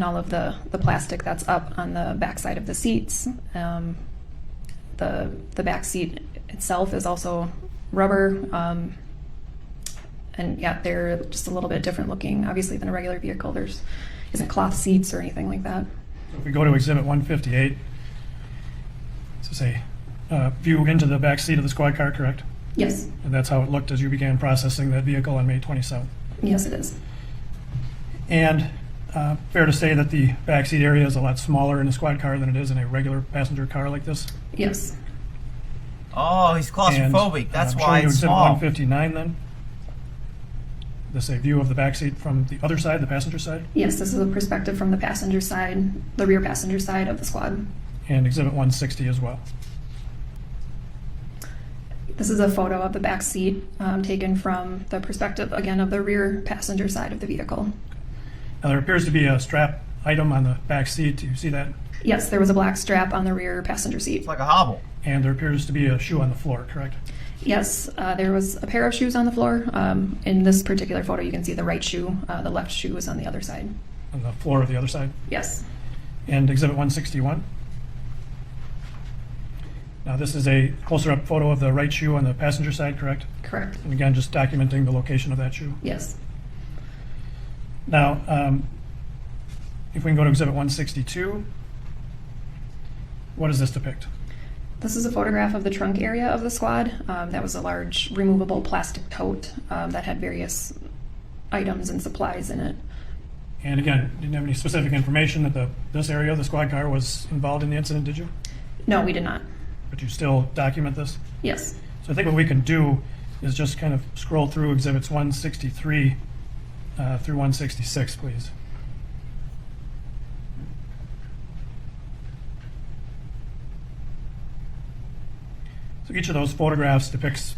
all of the plastic that's up on the back side of the seats. The back seat itself is also rubber, and yeah, they're just a little bit different looking, obviously, than a regular vehicle. There's isn't cloth seats or anything like that. So if we go to Exhibit 158, this is a view into the back seat of the squad car, correct? Yes. And that's how it looked as you began processing that vehicle on May 27th. Yes, it is. And fair to say that the back seat area is a lot smaller in a squad car than it is in a regular passenger car like this? Yes. Oh, he's claustrophobic. And, That's showing why you it's Exhibit small. 159 then. This is a view of the back seat from the other side, the passenger side. Yes, this is a perspective from the passenger side, the rear passenger side of the squad. And Exhibit 160 as well. This is a photo of the back seat taken from the perspective, again, of the rear passenger side of the vehicle. Now there appears to be a strap item on the back seat. Do you see that? Yes, there was a black strap on the rear passenger seat. It's like a hobble. And there appears to be a shoe on the floor, correct? Yes, there was a pair of shoes on the floor. In this particular photo, you can see the right shoe. The left shoe is on the other side. On the floor of the other side. Yes. And Exhibit 161. Now this is a closer up photo of the right shoe on the passenger side, correct? Correct. And again, just documenting the location of that shoe. Yes. Now, if we can go to Exhibit 162, what does this depict? This is a photograph of the trunk area of the squad. That was a large removable plastic tote that had various items and supplies in it. And again, didn't have any specific information that this area of the squad car was involved in the incident, did you? No, we did not. But you still document this? Yes. So I think what we can do is just kind of scroll through Exhibits 163 through 166, please. So each of those photographs depicts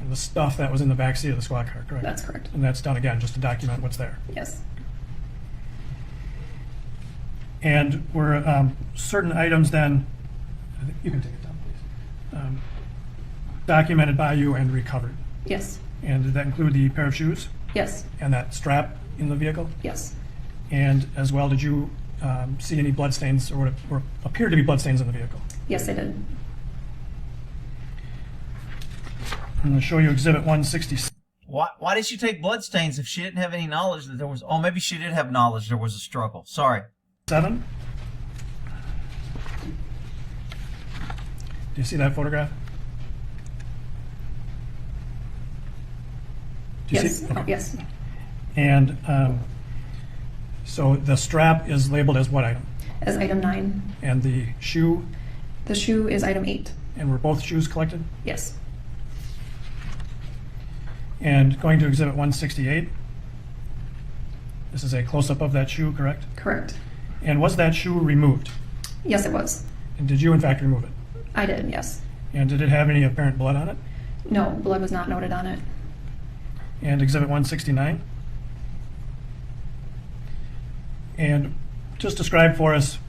the stuff that was in the back seat of the squad car, correct? That's correct. And that's done again just to document what's there. Yes. And were certain items then think you can take it down, please. Documented by you and recovered. Yes. And did that include the pair of shoes Yes. and that strap in the vehicle? Yes. And as well, did you see any bloodstains or what appeared to be bloodstains in the vehicle? Yes, I did. I'm going to show you Exhibit 166. Why did she take bloodstains if she didn't have any knowledge that there was... Oh, maybe she did have knowledge there was a struggle. Sorry. 7. Do you see that photograph? Do you Yes. see? Oh, Okay. yes. And so the strap is labeled as what item? As item 9. And the shoe, The shoe is item 8. and were both shoes collected? Yes. And going to Exhibit 168, this is a close-up of that shoe, correct? Correct. And was that shoe removed? Yes, it was. And did you in fact remove it? I did, yes. And did it have any apparent blood on it? No, blood was not noted on it. And Exhibit 169? And just describe for us,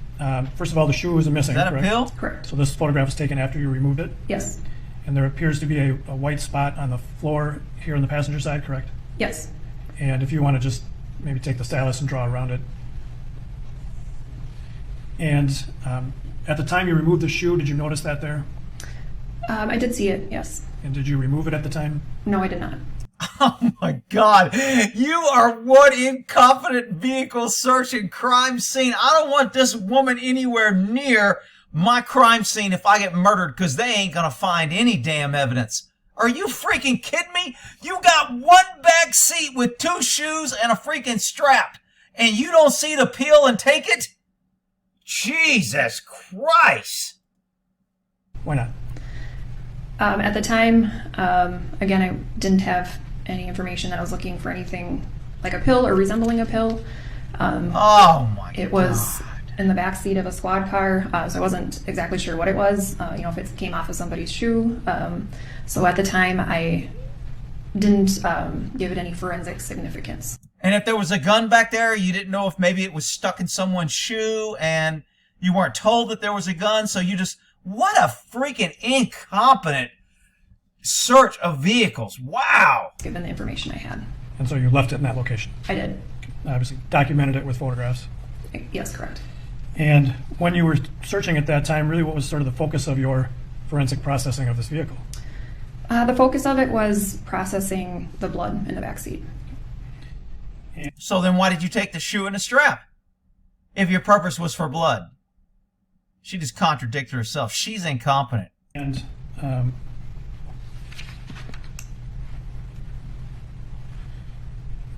first of all, the shoe was missing, Is that a correct? pill? Correct. So this photograph was taken after you removed it? Yes. And there appears to be a white spot on the floor here on the passenger side, correct? Yes. And if you want to just maybe take the stylus and draw around it. And at the time you removed the shoe, did you notice that there? I did see it, yes. And did you remove it at the time? No, I did not. Oh my God. You are one incompetent vehicle search and crime scene. I don't want this woman anywhere near my crime scene if I get murdered, because they ain't gonna find any damn evidence. Are you freaking kidding me? You got one back seat with 2 shoes and a freaking strap, and you don't see the pill and take it? Jesus Christ. Why not? At the time, again, I didn't have any information that I was looking for anything like a pill or resembling a pill. Oh my God. It was in the back seat of a squad car, so I wasn't exactly sure what it was, if it came off of somebody's shoe. So at the time, I didn't give it any forensic significance. And if there was a gun back there, you didn't know if maybe it was stuck in someone's shoe and you weren't told that there was a gun, so you just... What a freaking incompetent search of vehicles. Wow. Given the information I had. And so you left it in that location. I did. Obviously documented it with photographs. Yes, correct. And when you were searching at that time, really what was sort of the focus of your forensic processing of this vehicle? The focus of it was processing the blood in the back seat. So then why did you take the shoe and the strap? If your purpose was for blood. She just contradicted herself. She's incompetent. And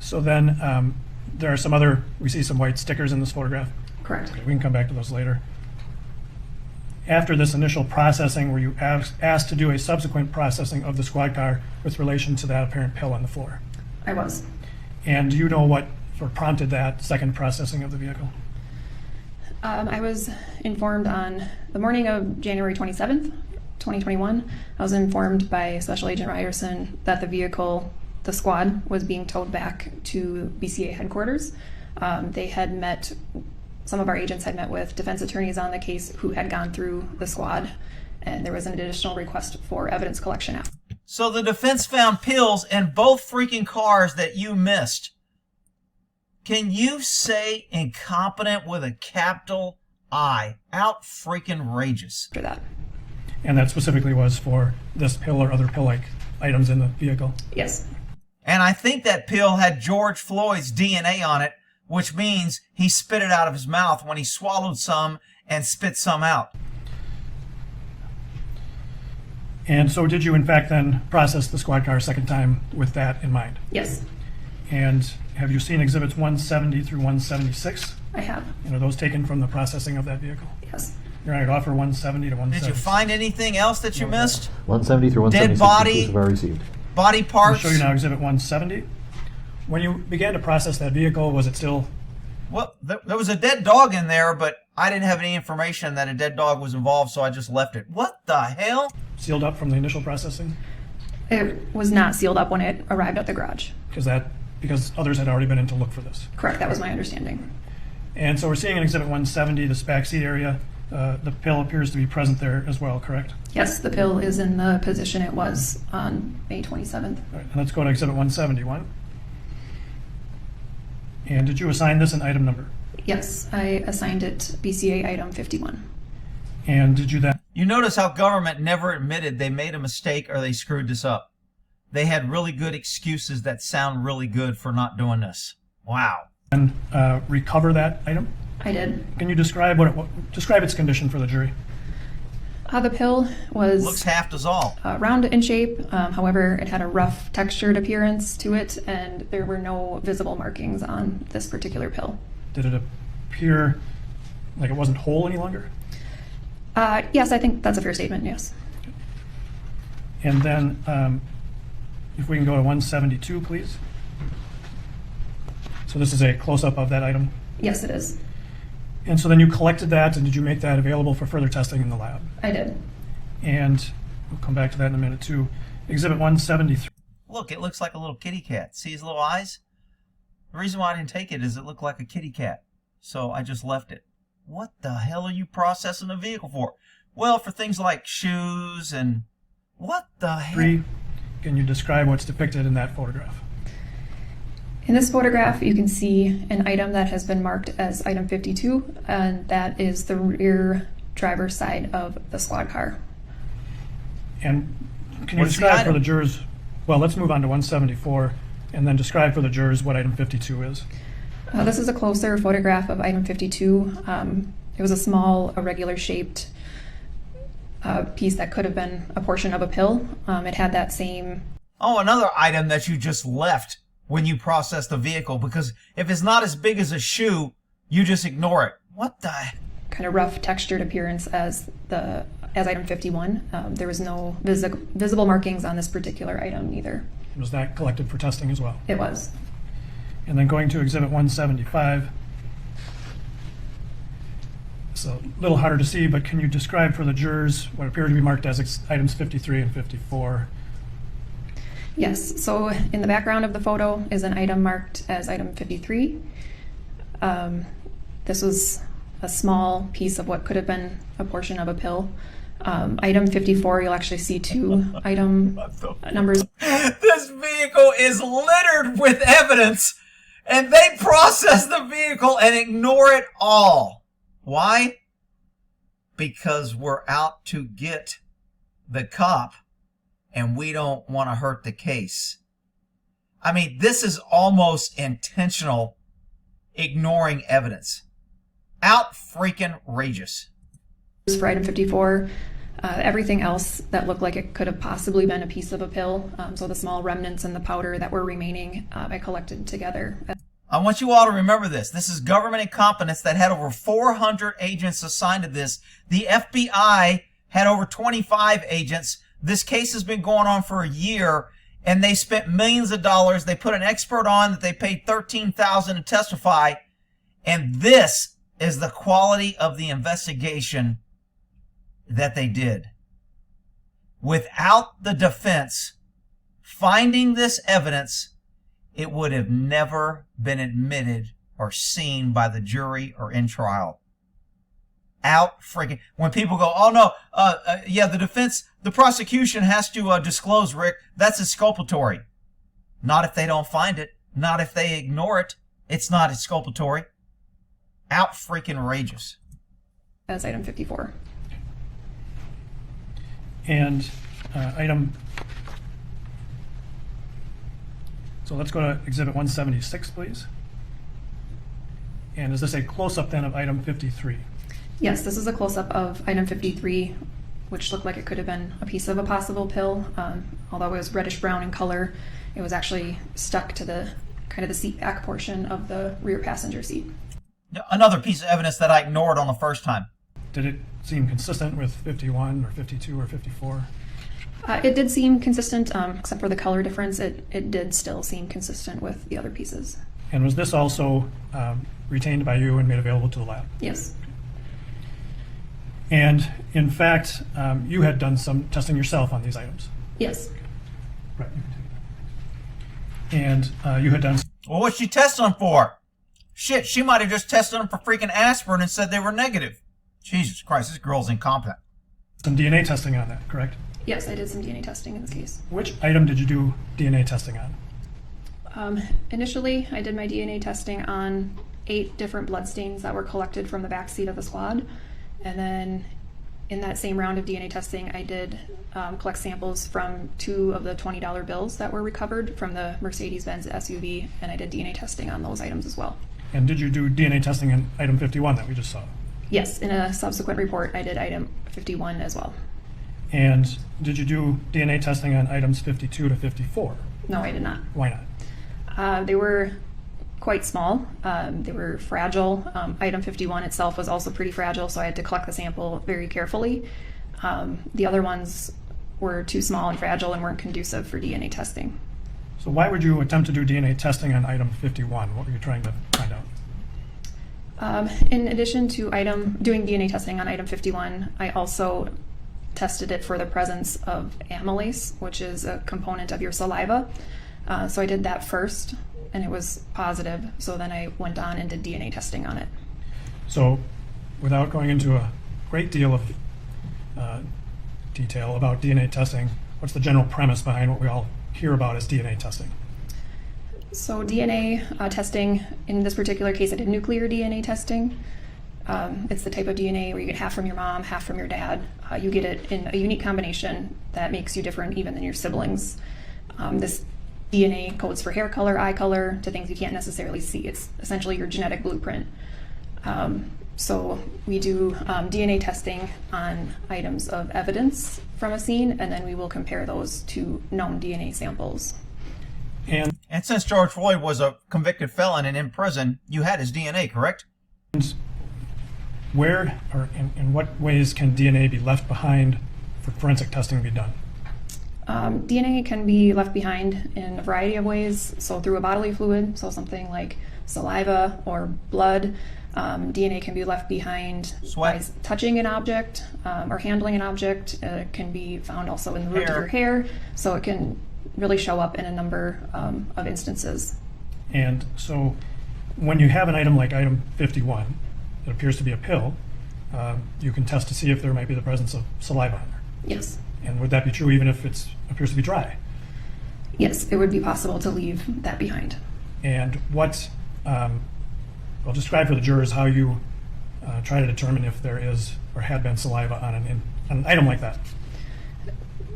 so then there are some other, we see some white stickers in this photograph. Correct. We can come back to those later. After this initial processing, were you asked to do a subsequent processing of the squad car with relation to that apparent pill on the floor? I was. And do you know what sort of prompted that second processing of the vehicle? I was informed on the morning of January 27th, 2021. I was informed by Special Agent Ryerson that the vehicle, the squad, was being towed back to BCA headquarters. They had met, some of our agents had met with defense attorneys on the case who had gone through the squad, and there was an additional request for evidence collection after. So the defense found pills in both freaking cars that you missed. Can you say incompetent with a capital I? Out freaking rageous. that. And that specifically was for this pill or other pill-like items in the vehicle? Yes. And I think that pill had George Floyd's DNA on it, which means he spit it out of his mouth when he swallowed some and spit some out. And so did you in fact then process the squad car a second time with that in mind? Yes, And have you seen exhibits 170 through 176? I have. And are those taken from the processing of that vehicle? Yes. Your Honor, I'd offer 170 to 176. Did you find anything else that you missed? 170 through 176 body. inclusive I received. Body I'll parts? show you now exhibit 170. When you began to process that vehicle, was it still Well, there was a dead dog in there, but I didn't have any information that a dead dog was involved, so I just left it. What the hell? sealed up from the initial processing? It was not sealed up when it arrived at the garage. Because others had already been in to look for this. Correct, that was my understanding. And so we're seeing in exhibit 170, this back seat area, the pill appears to be present there as well, correct? Yes, the pill is in the position it was on May 27th. All right, and let's go to Exhibit 171. And did you assign this an item number? Yes, I assigned it BCA item 51. And did you then? You notice how government never admitted they made a mistake or they screwed this up. They had really good excuses that sound really good for not doing this. Wow. And recover that item? I did. Can you describe describe its condition for the jury? The pill was Looks half dissolved. round in shape. However, it had a rough textured appearance to it, and there were no visible markings on this particular pill. Did it appear like it wasn't whole any longer? Yes, I think that's a fair statement, yes. And then if we can go to 172, please. So this is a close-up of that item. Yes, it is. And so then you collected that, and did you make that available for further testing in the lab? I did. And we'll come back to that in a minute, too. Exhibit 173. Look, it looks like a little kitty cat. See his little eyes? The reason why I didn't take it is it looked like a kitty cat. So I just left it. What the hell are you processing a vehicle for? Well, for things like shoes and... What the hell? 3. Can you describe what's depicted in that photograph? In this photograph, you can see an item that has been marked as item 52, and that is the rear driver's side of the squad car. And can you What's the describe for item? the jurors... Well, let's move on to 174, and then describe for the jurors what item 52 is. This is a closer photograph of item 52. It was a small, irregular-shaped piece that could have been a portion of a pill. It had that same... Oh, another item that you just left when you process the vehicle, because if it's not as big as a shoe, you just ignore it. What the... kind of rough textured appearance as item 51. There was no visible markings on this particular item either. Was that collected for testing as well? It was. And then going to Exhibit 175. It's a little harder to see, but can you describe for the jurors what appear to be marked as items 53 and 54? Yes, so in the background of the photo is an item marked as item 53. This was a small piece of what could have been a portion of a pill. Item 54, you'll actually see two item numbers. This vehicle is littered with evidence, and they process the vehicle and ignore it all. Why? Because we're out to get the cop, and we don't want to hurt the case. I mean, this is almost intentional ignoring evidence. Out freaking rageous. For item 54, everything else that looked like it could have possibly been a piece of a pill, so the small remnants and the powder that were remaining, I collected together. I want you all to remember this. This is government incompetence that had over 400 agents assigned to this. The FBI had over 25 agents. This case has been going on for a year, and they spent millions of dollars. They put an expert on that they paid $13,000 to testify, and this is the quality of the investigation that they did. Without the defense finding this evidence, it would have never been admitted or seen by the jury or in trial. Out freaking... When people go, oh no, yeah, the prosecution has to disclose, Rick. That's exculpatory. Not if they don't find it. Not if they ignore it. It's not exculpatory. Out freaking rageous. As item 54. And item... So let's go to Exhibit 176, please. And is this a close-up then of item 53? Yes, this is a close-up of item 53, which looked like it could have been a piece of a possible pill. Although it was reddish-brown in color, it was actually stuck to the kind of the seat back portion of the rear passenger seat. Another piece of evidence that I ignored on the first time. Did it seem consistent with 51 or 52 or 54? It did seem consistent, except for the color difference. It did still seem consistent with the other pieces. And was this also retained by you and made available to the lab? Yes. And in fact, you had done some testing yourself on these items. Yes. Right. And you had done... Well, what's she testing them for? Shit, she might have just tested them for freaking aspirin and said they were negative. Jesus Christ, this girl's incompetent. Some DNA testing on that, correct? Yes, I did some DNA testing in this case. Which item did you do DNA testing on? Initially, I did my DNA testing on 8 different bloodstains that were collected from the back seat of the squad. And then in that same round of DNA testing, I did collect samples from 2 of the $20 bills that were recovered from the Mercedes-Benz SUV, and I did DNA testing on those items as well. And did you do DNA testing on item 51 that we just saw? Yes, in a subsequent report, I did item 51 as well. And did you do DNA testing on items 52 to 54? No, I did not. Why not? They were quite small. They were fragile. Item 51 itself was also pretty fragile, so I had to collect the sample very carefully. The other ones were too small and fragile and weren't conducive for DNA testing. So why would you attempt to do DNA testing on item 51? What were you trying to find out? In addition to doing DNA testing on item 51, I also tested it for the presence of amylase, which is a component of your saliva. So I did that first, and it was positive. So then I went on and did DNA testing on it. So without going into a great deal of detail about DNA testing, what's the general premise behind what we all hear about as DNA testing? So DNA testing, in this particular case, I did nuclear DNA testing. It's the type of DNA where you get half from your mom, half from your dad. You get it in a unique combination that makes you different even than your siblings. This DNA codes for hair color, eye color, to things you can't necessarily see. It's essentially your genetic blueprint. So we do DNA testing on items of evidence from a scene, and then we will compare those to known DNA samples. And since George Floyd was a convicted felon and in prison, you had his DNA, correct? where or in what ways can DNA be left behind for forensic testing to be done? DNA can be left behind in a variety of ways. So through a bodily fluid, so something like saliva or blood. DNA can be left behind by touching an object or handling an object. It can be found also in the root of your hair. So it can really show up in a number of instances. And so when you have an item like item 51 that appears to be a pill, you can test to see if there might be the presence of saliva in there. Yes. And would that be true even if it appears to be dry? Yes, it would be possible to leave that behind. And what, well, describe for the jurors how you try to determine if there is or had been saliva on an item like that.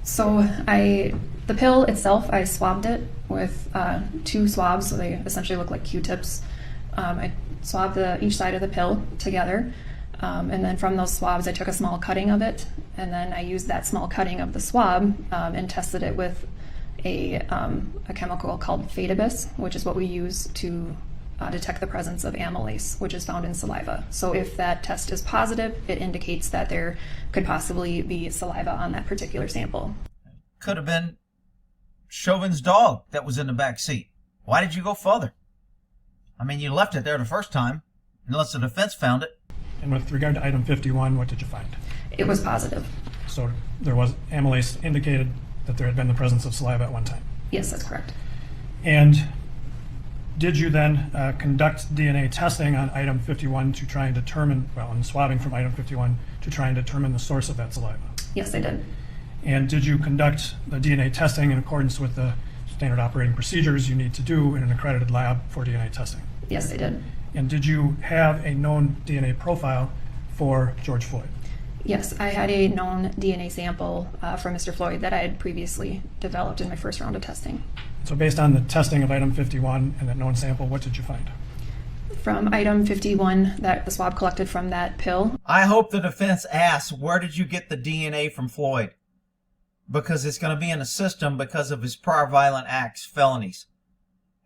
So the pill itself, I swabbed it with 2 swabs, so they essentially look like Q-tips. I swabbed each side of the pill together, and then from those swabs I took a small cutting of it, and then I used that small cutting of the swab and tested it with a chemical called Phaedibus, which is what we use to detect the presence of amylase, which is found in saliva. So if that test is positive, it indicates that there could possibly be saliva on that particular sample. Could have been Chauvin's dog that was in the back seat. Why did you go further? I mean, you left it there the first time, unless the defense found it. And with regard to item 51, what did you find? It was positive. So there was amylase indicated that there had been the presence of saliva at one time. Yes, that's correct. And did you then conduct DNA testing on item 51 to try and determine, well, and swabbing from item 51 to try and determine the source of that saliva? Yes, I did. And did you conduct the DNA testing in accordance with the standard operating procedures you need to do in an accredited lab for DNA testing? Yes, I did. And did you have a known DNA profile for George Floyd? Yes, I had a known DNA sample from Mr. Floyd that I had previously developed in my first round of testing. So based on the testing of item 51 and that known sample, what did you find? From item 51, that the swab collected from that pill. I hope the defense asks, where did you get the DNA from Floyd? Because it's going to be in the system because of his prior violent acts, felonies.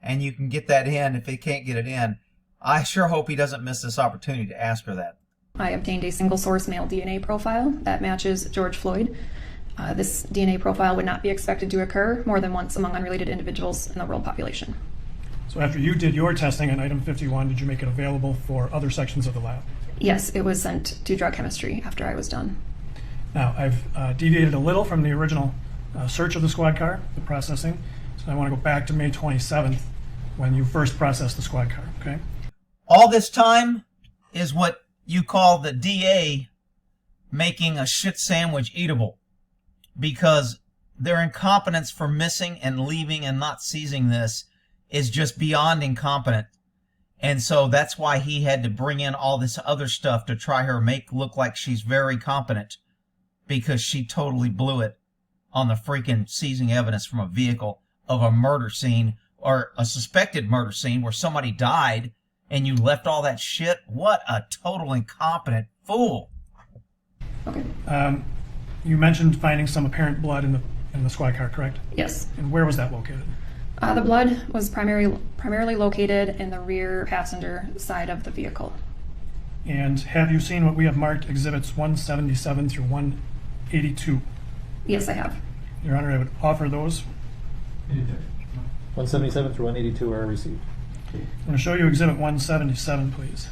And you can get that in if he can't get it in. I sure hope he doesn't miss this opportunity to ask her that. I obtained a single source male DNA profile that matches George Floyd. This DNA profile would not be expected to occur more than once among unrelated individuals in the world population. So after you did your testing on item 51, did you make it available for other sections of the lab? Yes, it was sent to drug chemistry after I was done. Now, I've deviated a little from the original search of the squad car, the processing. So I want to go back to May 27th when you first processed the squad car, okay? All this time is what you call the DA making a shit sandwich eatable, because their incompetence for missing and leaving and not seizing this is just beyond incompetent. And so that's why he had to bring in all this other stuff to try her make look like she's very competent, because she totally blew it on the freaking seizing evidence from a vehicle of a murder scene, or a suspected murder scene where somebody died, and you left all that shit. What a total incompetent fool. Okay. You mentioned finding some apparent blood in the squad car, correct? Yes. And where was that located? The blood was primarily located in the rear passenger side of the vehicle. And have you seen what we have marked exhibits 177 through 182? Yes, I have. Your Honor, I would offer those. 177 through 182 are received. I'm going to show you exhibit 177, please.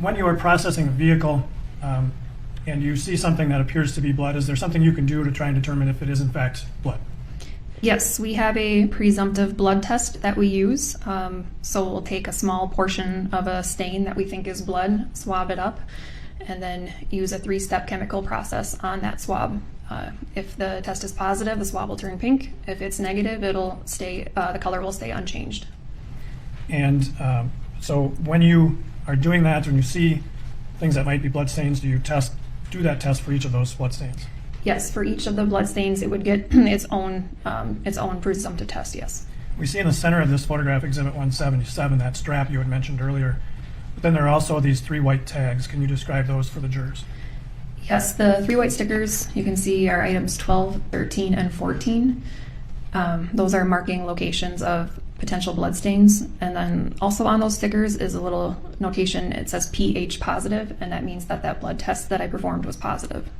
When you are processing a vehicle and you see something that appears to be blood, is there something you can do to try and determine if it is in fact blood? Yes, we have a presumptive blood test that we use. So we'll take a small portion of a stain that we think is blood, swab it up, and then use a 3-step chemical process on that swab. If the test is positive, the swab will turn pink. If it's negative, it'll stay. The color will stay unchanged. And so when you are doing that, when you see things that might be blood stains, do you do that test for each of those blood stains? Yes, for each of the blood stains, it would get its own presumptive test. Yes. We see in the center of this photograph, exhibit 177, that strap you had mentioned earlier. But then there are also these 3 white tags. Can you describe those for the jurors? Yes, the 3 white stickers you can see are items 12, 13, and 14. Those are marking locations of potential blood stains. And then also on those stickers is a little notation. It says pH positive, and that means that that blood test that I performed was positive.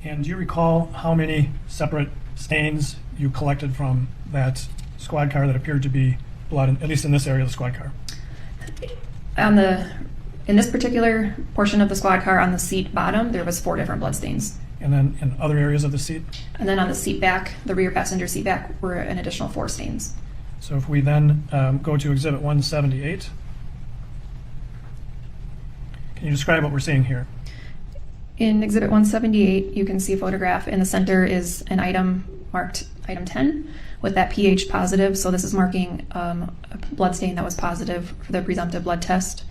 And do you recall how many separate stains you collected from that squad car that appeared to be blood, at least in this area of the squad car? In this particular portion of the squad car, on the seat bottom, there was 4 different blood stains. And then in other areas of the seat? And then on the seat back, the rear passenger seat back, were an additional 4 stains. So if we then go to exhibit 178, can you describe what we're seeing here? In exhibit 178, you can see a photograph. In the center is an item marked item 10 with that pH positive. So this is marking a blood stain that was positive for the presumptive blood test.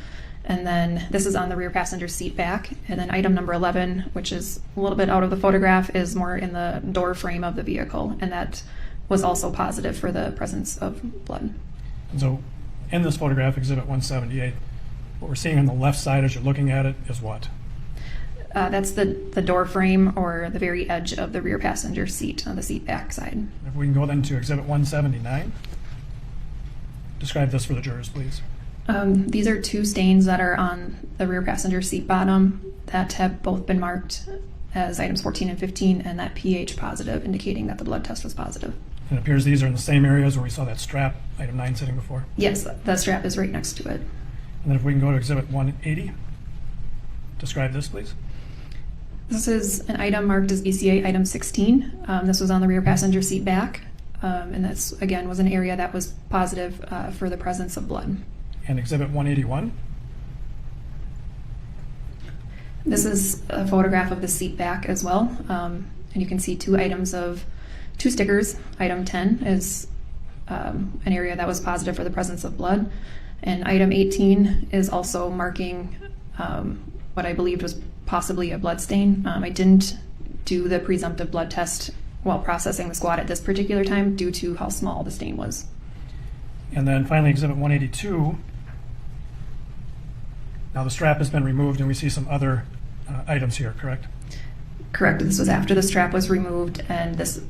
And then this is on the rear passenger seat back. And then item number 11, which is a little bit out of the photograph, is more in the door frame of the vehicle. And that was also positive for the presence of blood. And so in this photograph, exhibit 178, what we're seeing on the left side as you're looking at it is what? That's the door frame, or the very edge of the rear passenger seat on the seat back side. If we can go then to exhibit 179, describe this for the jurors, please. These are 2 stains that are on the rear passenger seat bottom that have both been marked as items 14 and 15, and that pH positive, indicating that the blood test was positive. And it appears these are in the same areas where we saw that strap, item 9, sitting before. Yes, the strap is right next to it. And then if we can go to exhibit 180, describe this, please. This is an item marked as BCA item 16. This was on the rear passenger seat back, and that's, again, was an area that was positive for the presence of blood. And exhibit 181. This is a photograph of the seat back as well, and you can see 2 items of 2 stickers. Item 10 is an area that was positive for the presence of blood, and item 18 is also marking what I believed was possibly a blood stain. I didn't do the presumptive blood test while processing the squad at this particular time due to how small the stain was. And then finally, exhibit 182. Now the strap has been removed and we see some other items here, correct? Correct. This was after the strap was removed, and this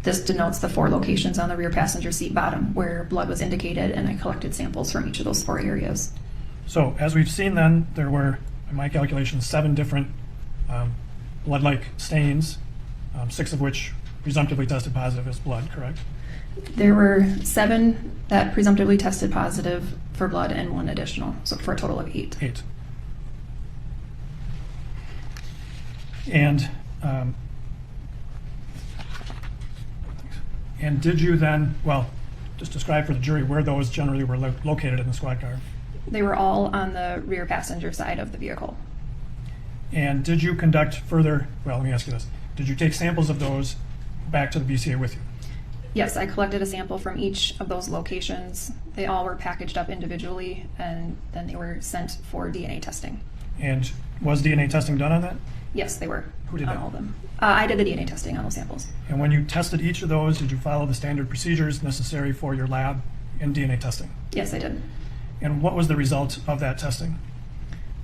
denotes the 4 locations on the rear passenger seat bottom where blood was indicated, and I collected samples from each of those 4 areas. So as we've seen then, there were, in my calculations, 7 different blood-like stains, 6 of which presumptively tested positive as blood, correct? There were 7 that presumptively tested positive for blood and 1 additional, so for a total of 8. 8. And did you then, well, just describe for the jury where those generally were located in the squad car? They were all on the rear passenger side of the vehicle. And did you conduct further, well, let me ask you this. Did you take samples of those back to the BCA with you? Yes, I collected a sample from each of those locations. They all were packaged up individually, and then they were sent for DNA testing. And was DNA testing done on that? Yes, they were. Who did on that? all of them. I did the DNA testing on those samples. And when you tested each of those, did you follow the standard procedures necessary for your lab in DNA testing? Yes, I did. And what was the result of that testing?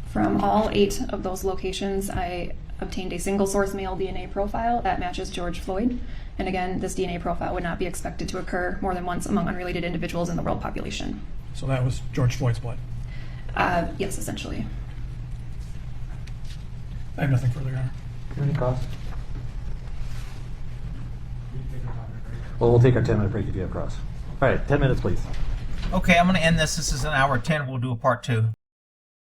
From all 8 of those locations, I obtained a single source male DNA profile that matches George Floyd. And again, this DNA profile would not be expected to occur more than once among unrelated individuals in the world population. So that was George Floyd's blood. Yes, essentially. I have nothing further, Your Honor. Any cause? Well, we'll take our 10-minute break if you have cross. All right, 10 minutes, please. Okay, I'm going to end this. This is an hour 10. We'll do a part 2.